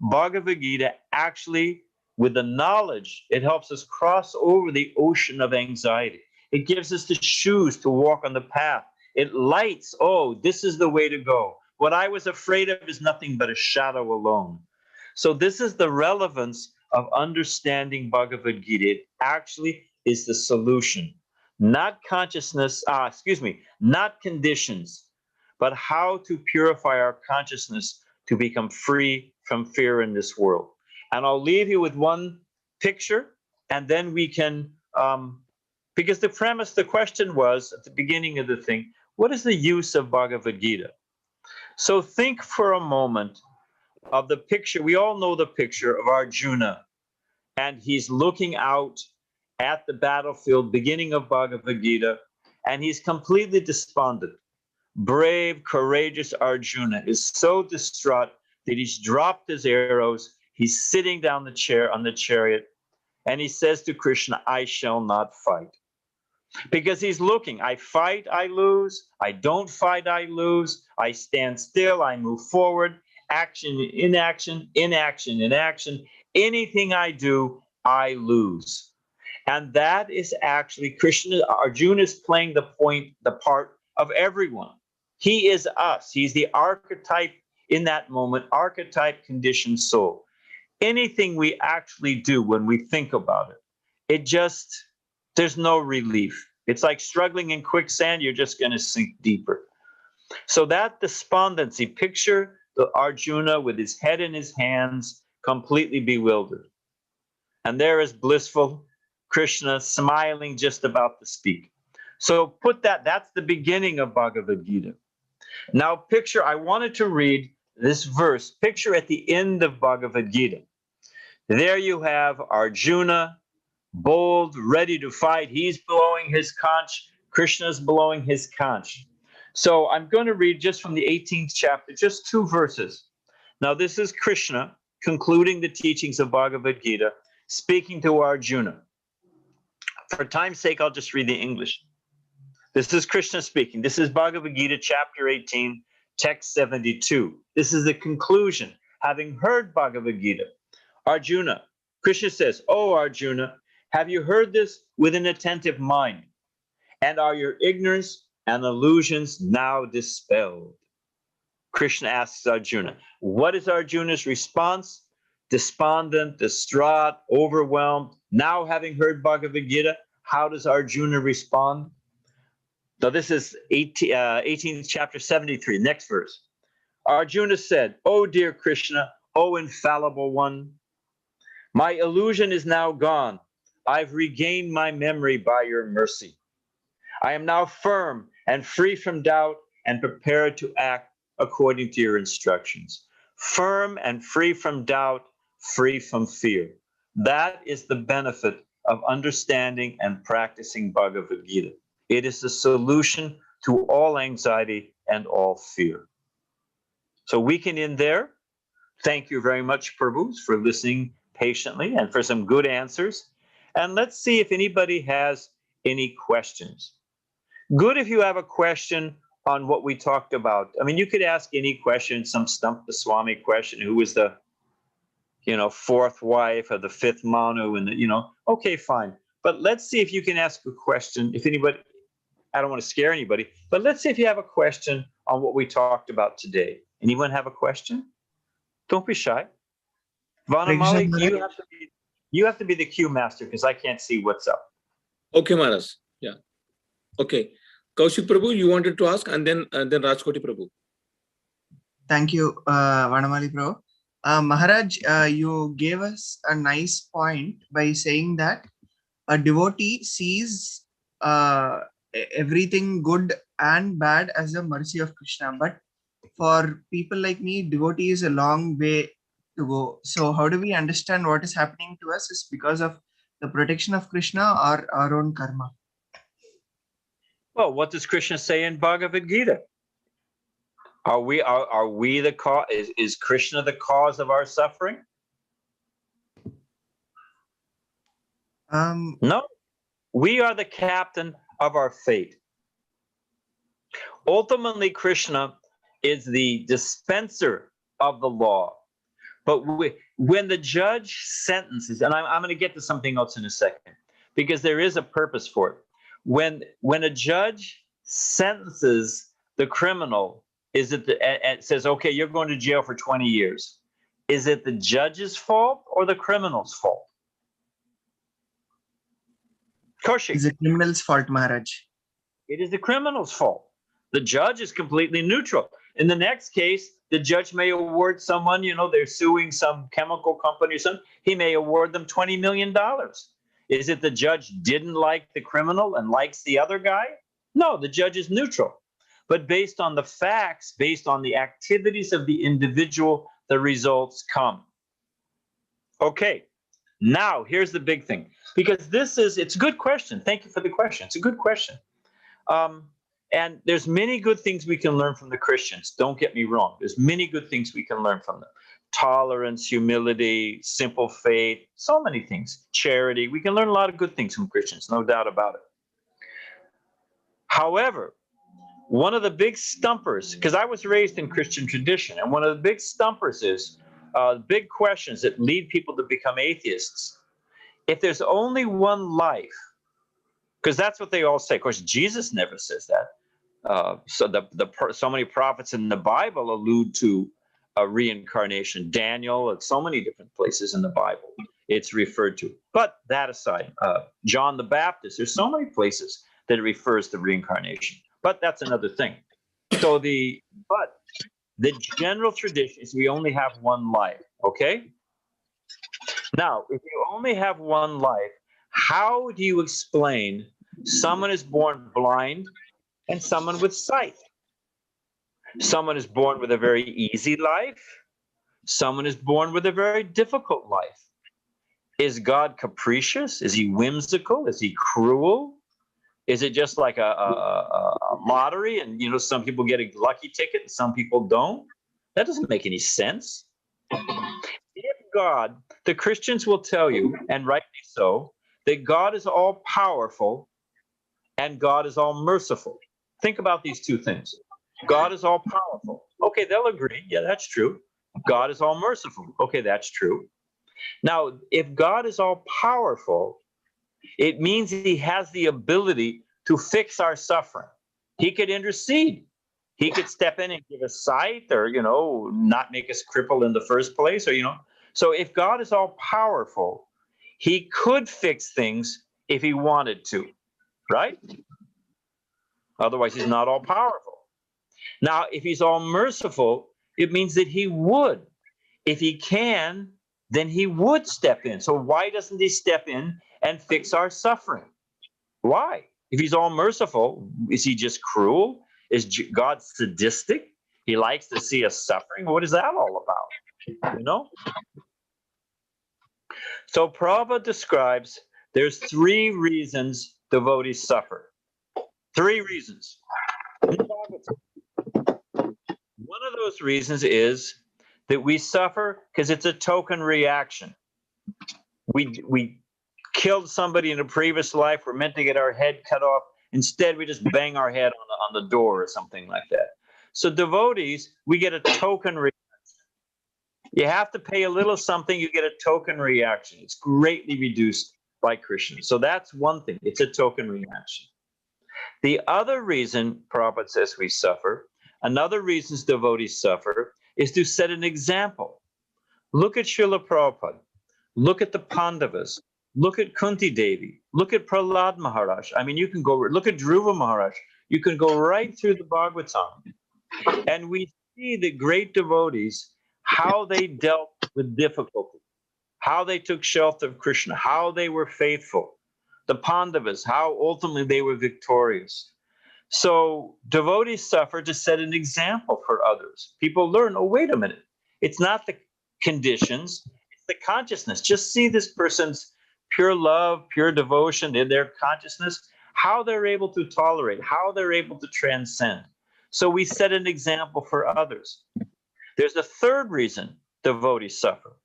Bhagavad-Gita actually, with the knowledge, it helps us cross over the ocean of anxiety. It gives us the shoes to walk on the path. It lights, this is the way to go. What I was afraid of is nothing but a shadow alone. So this is the relevance of understanding Bhagavad-Gita. It actually is the solution. Not consciousness, not conditions, but how to purify our consciousness to become free from fear in this world. And I'll leave you with one picture, and then we can Because the premise, the question was at the beginning of the thing, what is the use of Bhagavad-Gita? So think for a moment of the picture. We all know the picture of Arjuna, and he's looking out at the battlefield, beginning of Bhagavad-Gita, and he's completely despondent. Brave, courageous Arjuna is so distraught that he's dropped his arrows. He's sitting down on the chariot, and he says to Krishna, I shall not fight. Because he's looking, I fight, I lose. I don't fight, I lose. I stand still, I move forward. Action, inaction, inaction, inaction. Anything I do, I lose. And that is actually Arjuna is playing the part of everyone. He is us. He's the archetype in that moment, archetype conditioned soul. Anything we actually do when we think about it, there's no relief. It's like struggling in quicksand, you're just going to sink deeper. So that despondency, picture the Arjuna with his head in his hands, completely bewildered. And there is blissful Krishna smiling just about to speak. So that's the beginning of Bhagavad-Gita. Now picture, I wanted to read this verse, picture at the end of Bhagavad-Gita. There you have Arjuna, bold, ready to fight. He's blowing his conch. Krishna's blowing his conch. So I'm going to read just from the 18th chapter, just 2 verses. Now this is Krishna concluding the teachings of Bhagavad-Gita, speaking to Arjuna. For time's sake, I'll just read the English. This is Krishna speaking. This is Bhagavad-Gita, chapter 18, text 72. This is the conclusion. Having heard Bhagavad-Gita, Arjuna, Krishna says, "O Arjuna, have you heard this with an attentive mind? And are your ignorance and illusions now dispelled?" Krishna asks Arjuna. What is Arjuna's response? Despondent, distraught, overwhelmed. Now having heard Bhagavad-Gita, how does Arjuna respond? Now this is 18th chapter 73, next verse. Arjuna said, "O dear Krishna, O infallible one, my illusion is now gone. I've regained my memory by your mercy. I am now firm and free from doubt and prepared to act according to your instructions." Firm and free from doubt, free from fear. That is the benefit of understanding and practicing Bhagavad-Gita. It is the solution to all anxiety and all fear. So we can end there. Thank you very much, Prabhus, for listening patiently and for some good answers. And let's see if anybody has any questions. Good if you have a question on what we talked about. I mean, you could ask any question, some Stump the Swami question, who was the, fourth wife or the fifth Manu, and okay, fine. But let's see if you can ask a question. If anybody, I don't want to scare anybody, but let's see if you have a question on what we talked about today. Anyone have a question? Don't be shy. Vanamali, you have to be the cue master because I can't see what's up. Okay, Maharaj. Yeah. Okay. Kaushik Prabhu, you wanted to ask, and then Rajkoti Prabhu. Thank you, Vanamali Prabhu. Maharaj, you gave us a nice point by saying that a devotee sees everything good and bad as a mercy of Krishna. But for people like me, devotee is a long way to go. So how do we understand what is happening to us is because of the protection of Krishna or our own karma? Well, what does Krishna say in Bhagavad-Gita? Are we the cause? Is Krishna the cause of our suffering? No, we are the captain of our fate. Ultimately, Krishna is the dispenser of the law. But when the judge sentences, and I'm going to get to something else in a second, because there is a purpose for it. When a judge sentences the criminal, it says, okay, you're going to jail for 20 years. Is it the judge's fault or the criminal's fault? Kaushik. It's the criminal's fault, Maharaj. It is the criminal's fault. The judge is completely neutral. In the next case, the judge may award someone, they're suing some chemical company or something. He may award them $20 million. Is it the judge didn't like the criminal and likes the other guy? No, the judge is neutral. But based on the facts, based on the activities of the individual, the results come. Okay, now here's the big thing. Because it's a good question. Thank you for the question. It's a good question. And there's many good things we can learn from the Christians. Don't get me wrong. There's many good things we can learn from them. Tolerance, humility, simple faith, so many things. Charity. We can learn a lot of good things from Christians, no doubt about it. However, one of the big stumpers, because I was raised in Christian tradition, and one of the big stumpers is big questions that lead people to become atheists. If there's only one life, because that's what they all say. Of course, Jesus never says that. So many prophets in the Bible allude to reincarnation. Daniel, at so many different places in the Bible, it's referred to. But that aside, John the Baptist, there's so many places that it refers to reincarnation. But that's another thing. So the general tradition is we only have one life. Okay. Now, if you only have one life, how do you explain someone is born blind and someone with sight? Someone is born with a very easy life. Someone is born with a very difficult life. Is God capricious? Is he whimsical? Is he cruel? Is it just like a lottery and, some people get a lucky ticket and some people don't? That doesn't make any sense. If God, the Christians will tell you, and rightly so, that God is all powerful and God is all merciful. Think about these two things. God is all powerful. Okay, they'll agree. Yeah, that's true. God is all merciful. Okay, that's true. Now, if God is all powerful, it means he has the ability to fix our suffering. He could intercede. He could step in and give us sight or, not make us crippled in the first place or, So if God is all powerful, he could fix things if he wanted to, right? Otherwise, he's not all powerful. Now, if he's all merciful, it means that he would. If he can, then he would step in. So why doesn't he step in and fix our suffering? Why? If he's all merciful, is he just cruel? Is God sadistic? He likes to see us suffering. What is that all about? So Prabhupada describes there's 3 reasons devotees suffer. 3 reasons. One of those reasons is that we suffer because it's a token reaction. We killed somebody in a previous life. We're meant to get our head cut off. Instead, we just bang our head on the door or something like that. So devotees, we get a token reaction. You have to pay a little something, you get a token reaction. It's greatly reduced by Krishna. So that's one thing. It's a token reaction. The other reason Prabhupada says we suffer, another reason devotees suffer, is to set an example. Look at Srila Prabhupada. Look at the Pandavas. Look at Kunti Devi. Look at Prahlad Maharaj. I mean, you can go, look at Dhruva Maharaj. You can go right through the Bhagavatam. And we see the great devotees, how they dealt with difficulty, how they took shelter of Krishna, how they were faithful. The Pandavas, how ultimately they were victorious. So devotees suffer to set an example for others. People learn, oh, wait a minute. It's not the conditions, it's the consciousness. Just see this person's pure love, pure devotion in their consciousness, how they're able to tolerate, how they're able to transcend. So we set an example for others. There's a third reason devotees suffer.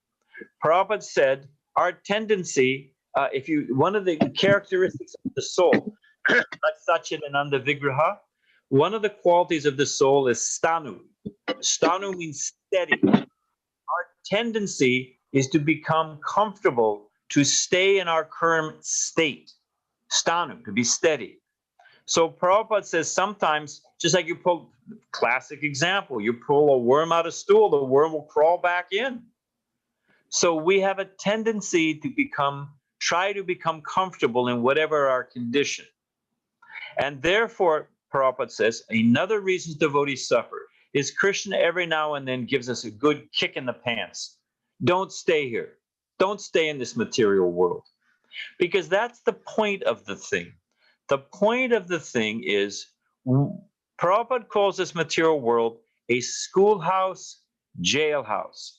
Prabhupada said our tendency, one of the characteristics of the soul, Satchidananda Vigraha, one of the qualities of the soul is stanu. Stanu means steady. Our tendency is to become comfortable, to stay in our current state. Stanu, to be steady. So Prabhupada says sometimes, just like you pull, classic example, you pull a worm out of stool, the worm will crawl back in. So we have a tendency to try to become comfortable in whatever our condition. And therefore, Prabhupada says, another reason devotees suffer is Krishna every now and then gives us a good kick in the pants. Don't stay here. Don't stay in this material world. Because that's the point of the thing. The point of the thing is, Prabhupada calls this material world a schoolhouse, jailhouse.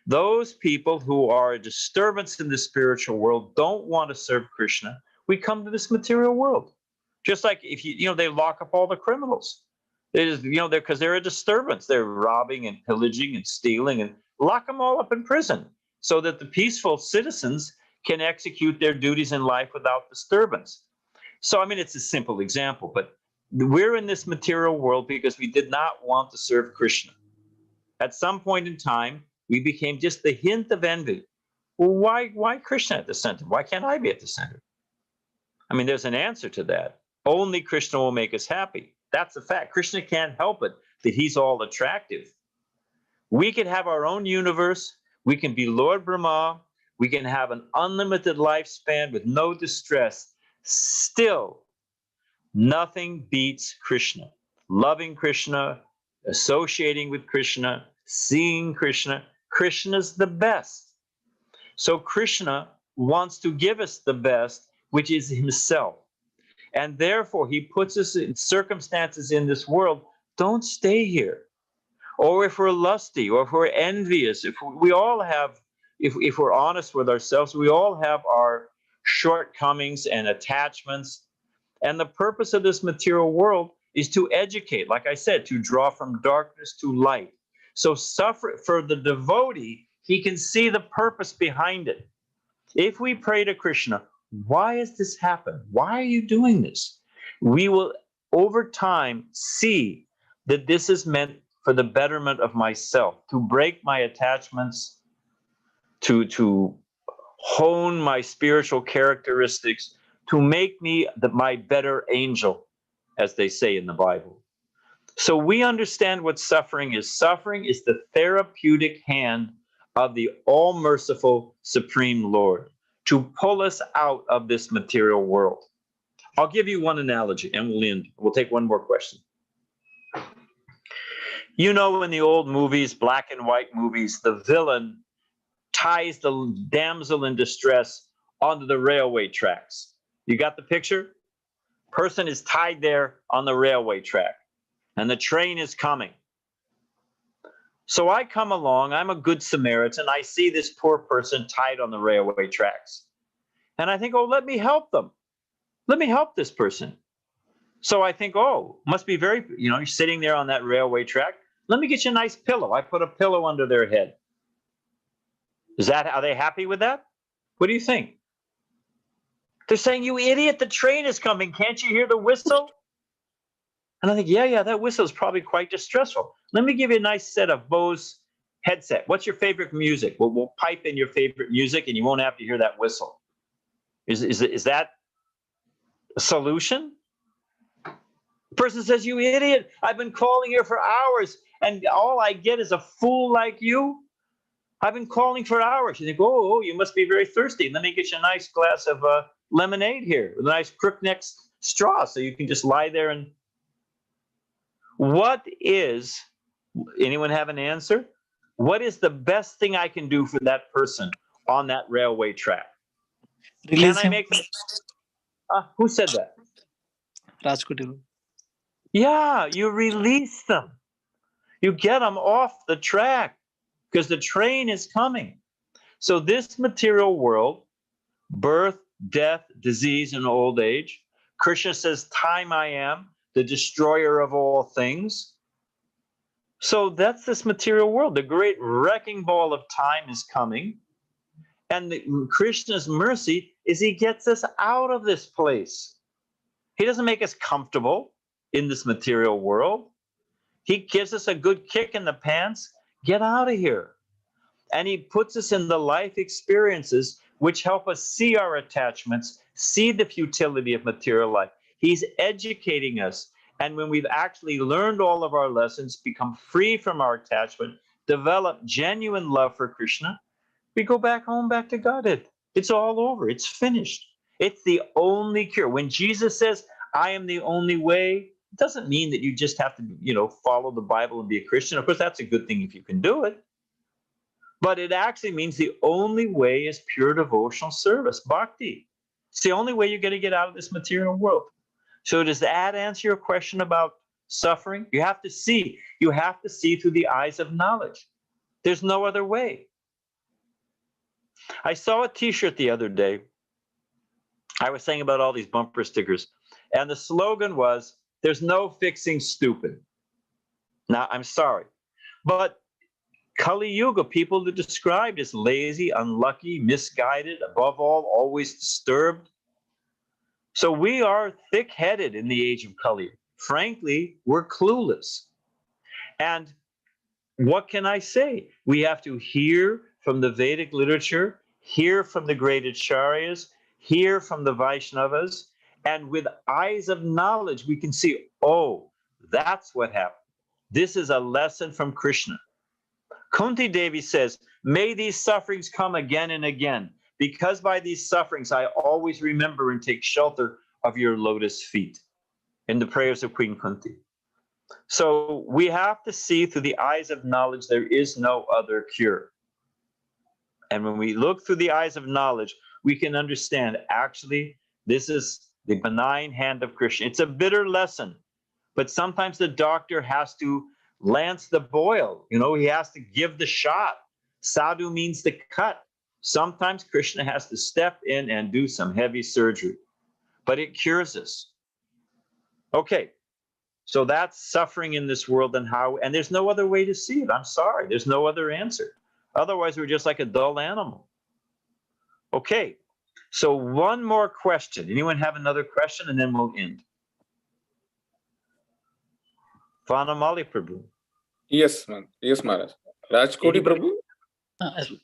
Those people who are a disturbance in the spiritual world don't want to serve Krishna. We come to this material world. Just like if they lock up all the criminals. They just, because they're a disturbance. They're robbing and pillaging and stealing and lock them all up in prison so that the peaceful citizens can execute their duties in life without disturbance. So, I mean, it's a simple example, but we're in this material world because we did not want to serve Krishna. At some point in time, we became just the hint of envy. Well, why Krishna at the center? Why can't I be at the center? I mean, there's an answer to that. Only Krishna will make us happy. That's a fact. Krishna can't help it that he's all attractive. We can have our own universe. We can be Lord Brahma. We can have an unlimited lifespan with no distress. Still, nothing beats Krishna. Loving Krishna, associating with Krishna, seeing Krishna. Krishna's the best. So Krishna wants to give us the best, which is himself. And therefore, he puts us in circumstances in this world. Don't stay here. Or if we're lusty, or if we're envious, if we're honest with ourselves, we all have our shortcomings and attachments. And the purpose of this material world is to educate, like I said, to draw from darkness to light. So suffer for the devotee, he can see the purpose behind it. If we pray to Krishna, why has this happened? Why are you doing this? We will, over time, see that this is meant for the betterment of myself, to break my attachments, to hone my spiritual characteristics, to make me my better angel, as they say in the Bible. So we understand what suffering is. Suffering is the therapeutic hand of the all-merciful Supreme Lord to pull us out of this material world. I'll give you one analogy and we'll end. We'll take one more question. In the old movies, black and white movies, the villain ties the damsel in distress onto the railway tracks. You got the picture? Person is tied there on the railway track and the train is coming. So I come along, I'm a good Samaritan. I see this poor person tied on the railway tracks. And I think, let me help them. Let me help this person. So I think, must be very, you're sitting there on that railway track. Let me get you a nice pillow. I put a pillow under their head. Are they happy with that? What do you think? They're saying, you idiot, the train is coming. Can't you hear the whistle? And I think, yeah, that whistle is probably quite distressful. Let me give you a nice set of Bose headset. What's your favorite music? We'll pipe in your favorite music and you won't have to hear that whistle. Is that a solution? The person says, you idiot, I've been calling here for hours and all I get is a fool like you. I've been calling for hours. You think, you must be very thirsty. Let me get you a nice glass of lemonade here with a nice crook-neck straw so you can just lie there and... Anyone have an answer? What is the best thing I can do for that person on that railway track? Release Can I him. make them? Who said that? Rajkoti. Yeah, you release them. You get them off the track because the train is coming. So this material world, birth, death, disease, and old age, Krishna says, time I am, the destroyer of all things. So that's this material world. The great wrecking ball of time is coming. And Krishna's mercy is he gets us out of this place. He doesn't make us comfortable in this material world. He gives us a good kick in the pants. Get out of here. And he puts us in the life experiences which help us see our attachments, see the futility of material life. He's educating us. And when we've actually learned all of our lessons, become free from our attachment, develop genuine love for Krishna, we go back home, back to Godhead. It's all over. It's finished. It's the only cure. When Jesus says, I am the only way, it doesn't mean that you just have to, follow the Bible and be a Christian. Of course, that's a good thing if you can do it. But it actually means the only way is pure devotional service, bhakti. It's the only way you're going to get out of this material world. So does that answer your question about suffering? You have to see through the eyes of knowledge. There's no other way. I saw a t-shirt the other day. I was saying about all these bumper stickers, and the slogan was, "There's no fixing stupid." Now, I'm sorry, but Kali Yuga, people are described as lazy, unlucky, misguided, above all, always disturbed. So we are thick-headed in the age of Kali. Frankly, we're clueless. And what can I say? We have to hear from the Vedic literature, hear from the great acharyas, hear from the Vaishnavas, and with eyes of knowledge, we can see, oh, that's what happened. This is a lesson from Krishna. Kunti Devi says, may these sufferings come again and again, because by these sufferings I always remember and take shelter of your lotus feet, in the prayers of Queen Kunti. So we have to see through the eyes of knowledge, there is no other cure. And when we look through the eyes of knowledge, we can understand, actually, this is the benign hand of Krishna. It's a bitter lesson, but sometimes the doctor has to lance the boil. You know, he has to give the shot. Sadhu means to cut. Sometimes Krishna has to step in and do some heavy surgery, but it cures us. Okay, so that's suffering in this world, and there's no other way to see it. I'm sorry, there's no other answer. Otherwise, we're just like a dull animal. Okay, so one more question. Anyone have another question, and then we'll end. Vanamali Prabhu. Yes, ma'am. Yes, Maharaj. Rajkoti Prabhu.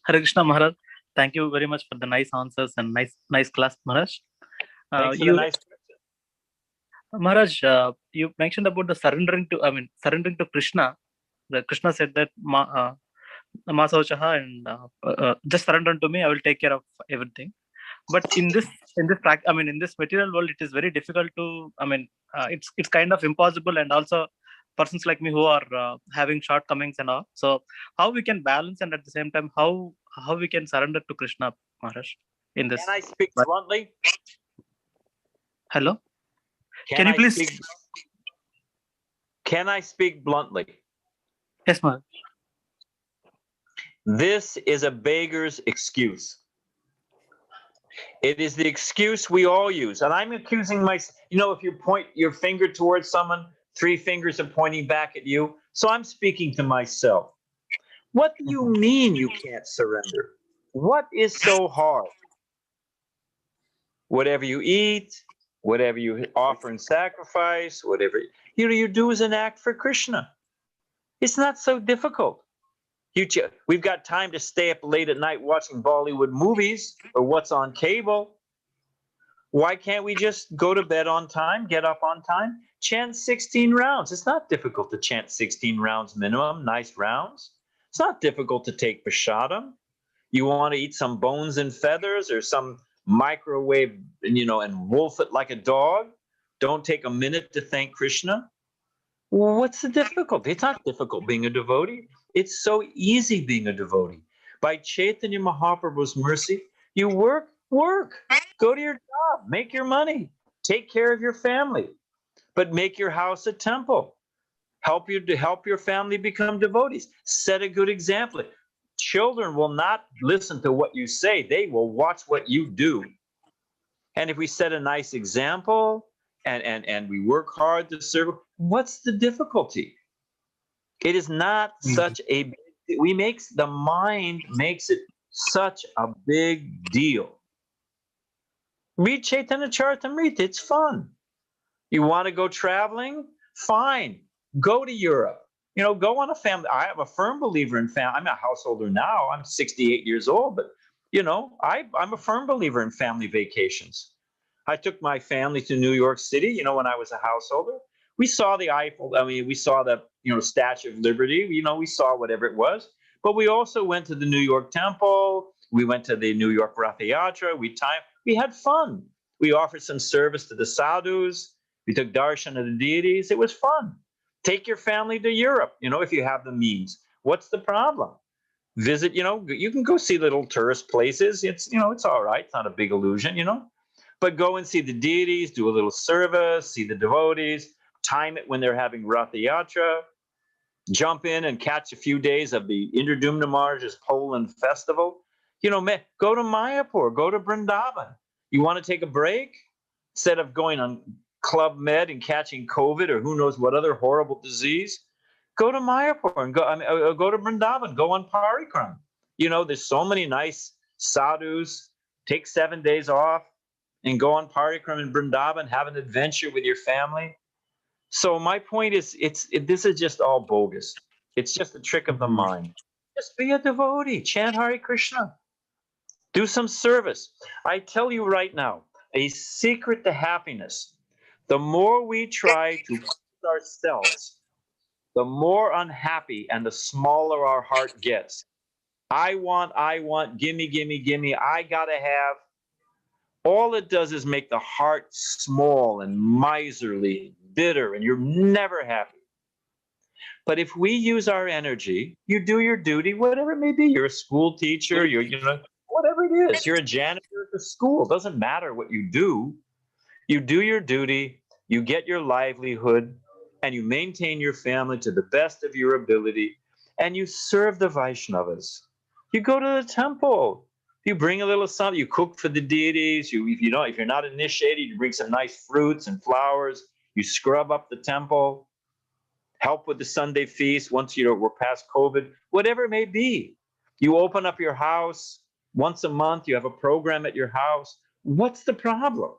Hare Krishna Maharaj. Thank you very much for the nice answers and nice class, Maharaj. Thanks for the nice question. Maharaj, you mentioned about the surrendering to Krishna. That Krishna said that Masauchaha and just surrender to me, I will take care of everything. But in this material world, it is very difficult to. It's kind of impossible, and also persons like me who are having shortcomings and all. So how we can balance, and at the same time, how we can surrender to Krishna, Maharaj, in this? Can I speak bluntly? Hello. Can you please? Can I speak bluntly? Yes, Maharaj. This is a beggar's excuse. It is the excuse we all use. And I'm accusing myself. You know, if you point your finger towards someone, 3 fingers are pointing back at you. So I'm speaking to myself. What do you mean you can't surrender? What is so hard? Whatever you eat, whatever you offer in sacrifice, whatever you do is an act for Krishna. It's not so difficult. We've got time to stay up late at night watching Bollywood movies or what's on cable. Why can't we just go to bed on time, get up on time, chant 16 rounds? It's not difficult to chant 16 rounds minimum, nice rounds. It's not difficult to take prasadam. You want to eat some bones and feathers or some microwave, and wolf it like a dog? Don't take a minute to thank Krishna. Well, what's the difficulty? It's not difficult being a devotee. It's so easy being a devotee. By Chaitanya Mahaprabhu's mercy, you work, go to your job, make your money, take care of your family, but make your house a temple. Help your family become devotees. Set a good example. Children will not listen to what you say. They will watch what you do. And if we set a nice example and we work hard to serve, what's the difficulty? It is not such a the mind makes it such a big deal. Read Chaitanya Charitamrita, it's fun. You want to go traveling? Fine. Go to Europe. Go on a family. I am a firm believer in family. I'm a householder now. I'm 68 years old, but I'm a firm believer in family vacations. I took my family to New York City, when I was a householder. We saw the Eiffel, we saw the, Statue of Liberty, we saw whatever it was. But we also went to the New York Temple. We went to the New York Ratha Yatra. We had fun. We offered some service to the sadhus. We took darshan of the deities. It was fun. Take your family to Europe, if you have the means. What's the problem? visit, you can go see little tourist places. It's, it's all right. It's not a big illusion, but go and see the deities, do a little service, see the devotees, time it when they're having Ratha Yatra, jump in and catch a few days of the Indradumna Maharaj's Poland festival. Go to Mayapur, go to Vrindavan. You want to take a break? Instead of going on Club Med and catching COVID or who knows what other horrible disease, go to Mayapur and go to Vrindavan, go on Parikram. There's so many nice sadhus. Take 7 days off and go on Parikram in Vrindavan, have an adventure with your family. So my point is, this is just all bogus. It's just a trick of the mind. Just be a devotee, chant Hare Krishna, do some service. I tell you right now, a secret to happiness. The more we try to please ourselves, the more unhappy and the smaller our heart gets. I want, gimme, I gotta have. All it does is make the heart small and miserly, bitter, and you're never happy. But if we use our energy, you do your duty, whatever it may be. You're a school teacher, you're, whatever it is. You're a janitor at the school. It doesn't matter what you do. You do your duty, you get your livelihood, and you maintain your family to the best of your ability, and you serve the Vaishnavas. You go to the temple. You bring a little something. You cook for the deities. If you're not initiated, you bring some nice fruits and flowers. You scrub up the temple. Help with the Sunday feast once we're past COVID. Whatever it may be. You open up your house once a month. You have a program at your house. What's the problem?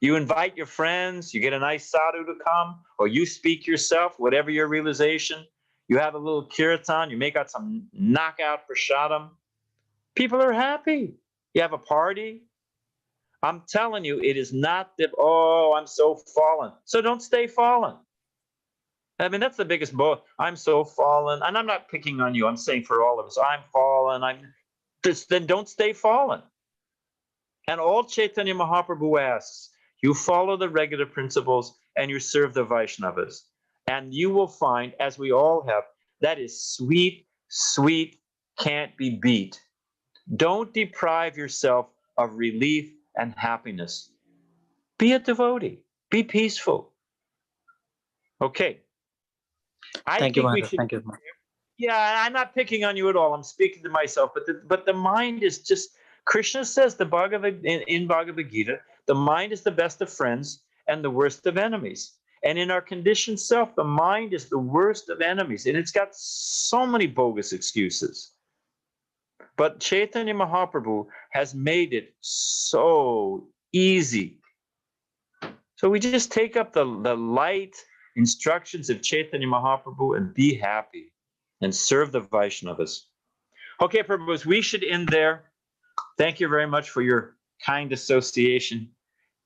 You invite your friends. You get a nice sadhu to come, or you speak yourself. Whatever your realization. You have a little kirtan. You make out some knockout prasadam. People are happy. You have a party. I'm telling you, it is not that, oh, I'm so fallen. So don't stay fallen. I mean, that's the biggest I'm so fallen. And I'm not picking on you. I'm saying for all of us, I'm fallen. Then don't stay fallen. And all Chaitanya Mahaprabhu asks, you follow the regular principles and you serve the Vaishnavas. And you will find, as we all have, that is sweet, sweet, can't be beat. Don't deprive yourself of relief and happiness. Be a devotee. Be peaceful. Okay. Thank you, Maharaj. Thank you. Yeah, I'm not picking on you at all. I'm speaking to myself. But the mind is just, Krishna says in Bhagavad-Gita, the mind is the best of friends and the worst of enemies. And in our conditioned self, the mind is the worst of enemies. And it's got so many bogus excuses. But Chaitanya Mahaprabhu has made it so easy. So we just take up the light instructions of Chaitanya Mahaprabhu and be happy and serve the Vaishnavas. Okay, Prabhus, we should end there. Thank you very much for your kind association,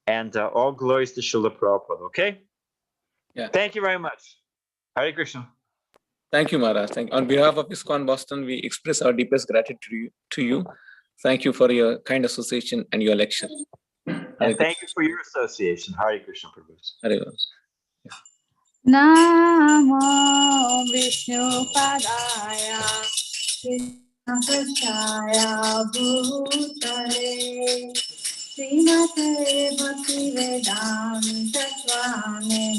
and all glories to Srila Prabhupada, okay? Yeah. Thank you very much. Hare Krishna. Thank you, Maharaj. On behalf of ISKCON Boston, we express our deepest gratitude to you. Thank you for your kind association and your lecture. And thank you for your association. Hare Krishna, Prabhus. Hare Krishna. Namo Vishnu Padaya Krishna Prachaya Bhutale Srimate Bhaktivedanta Swami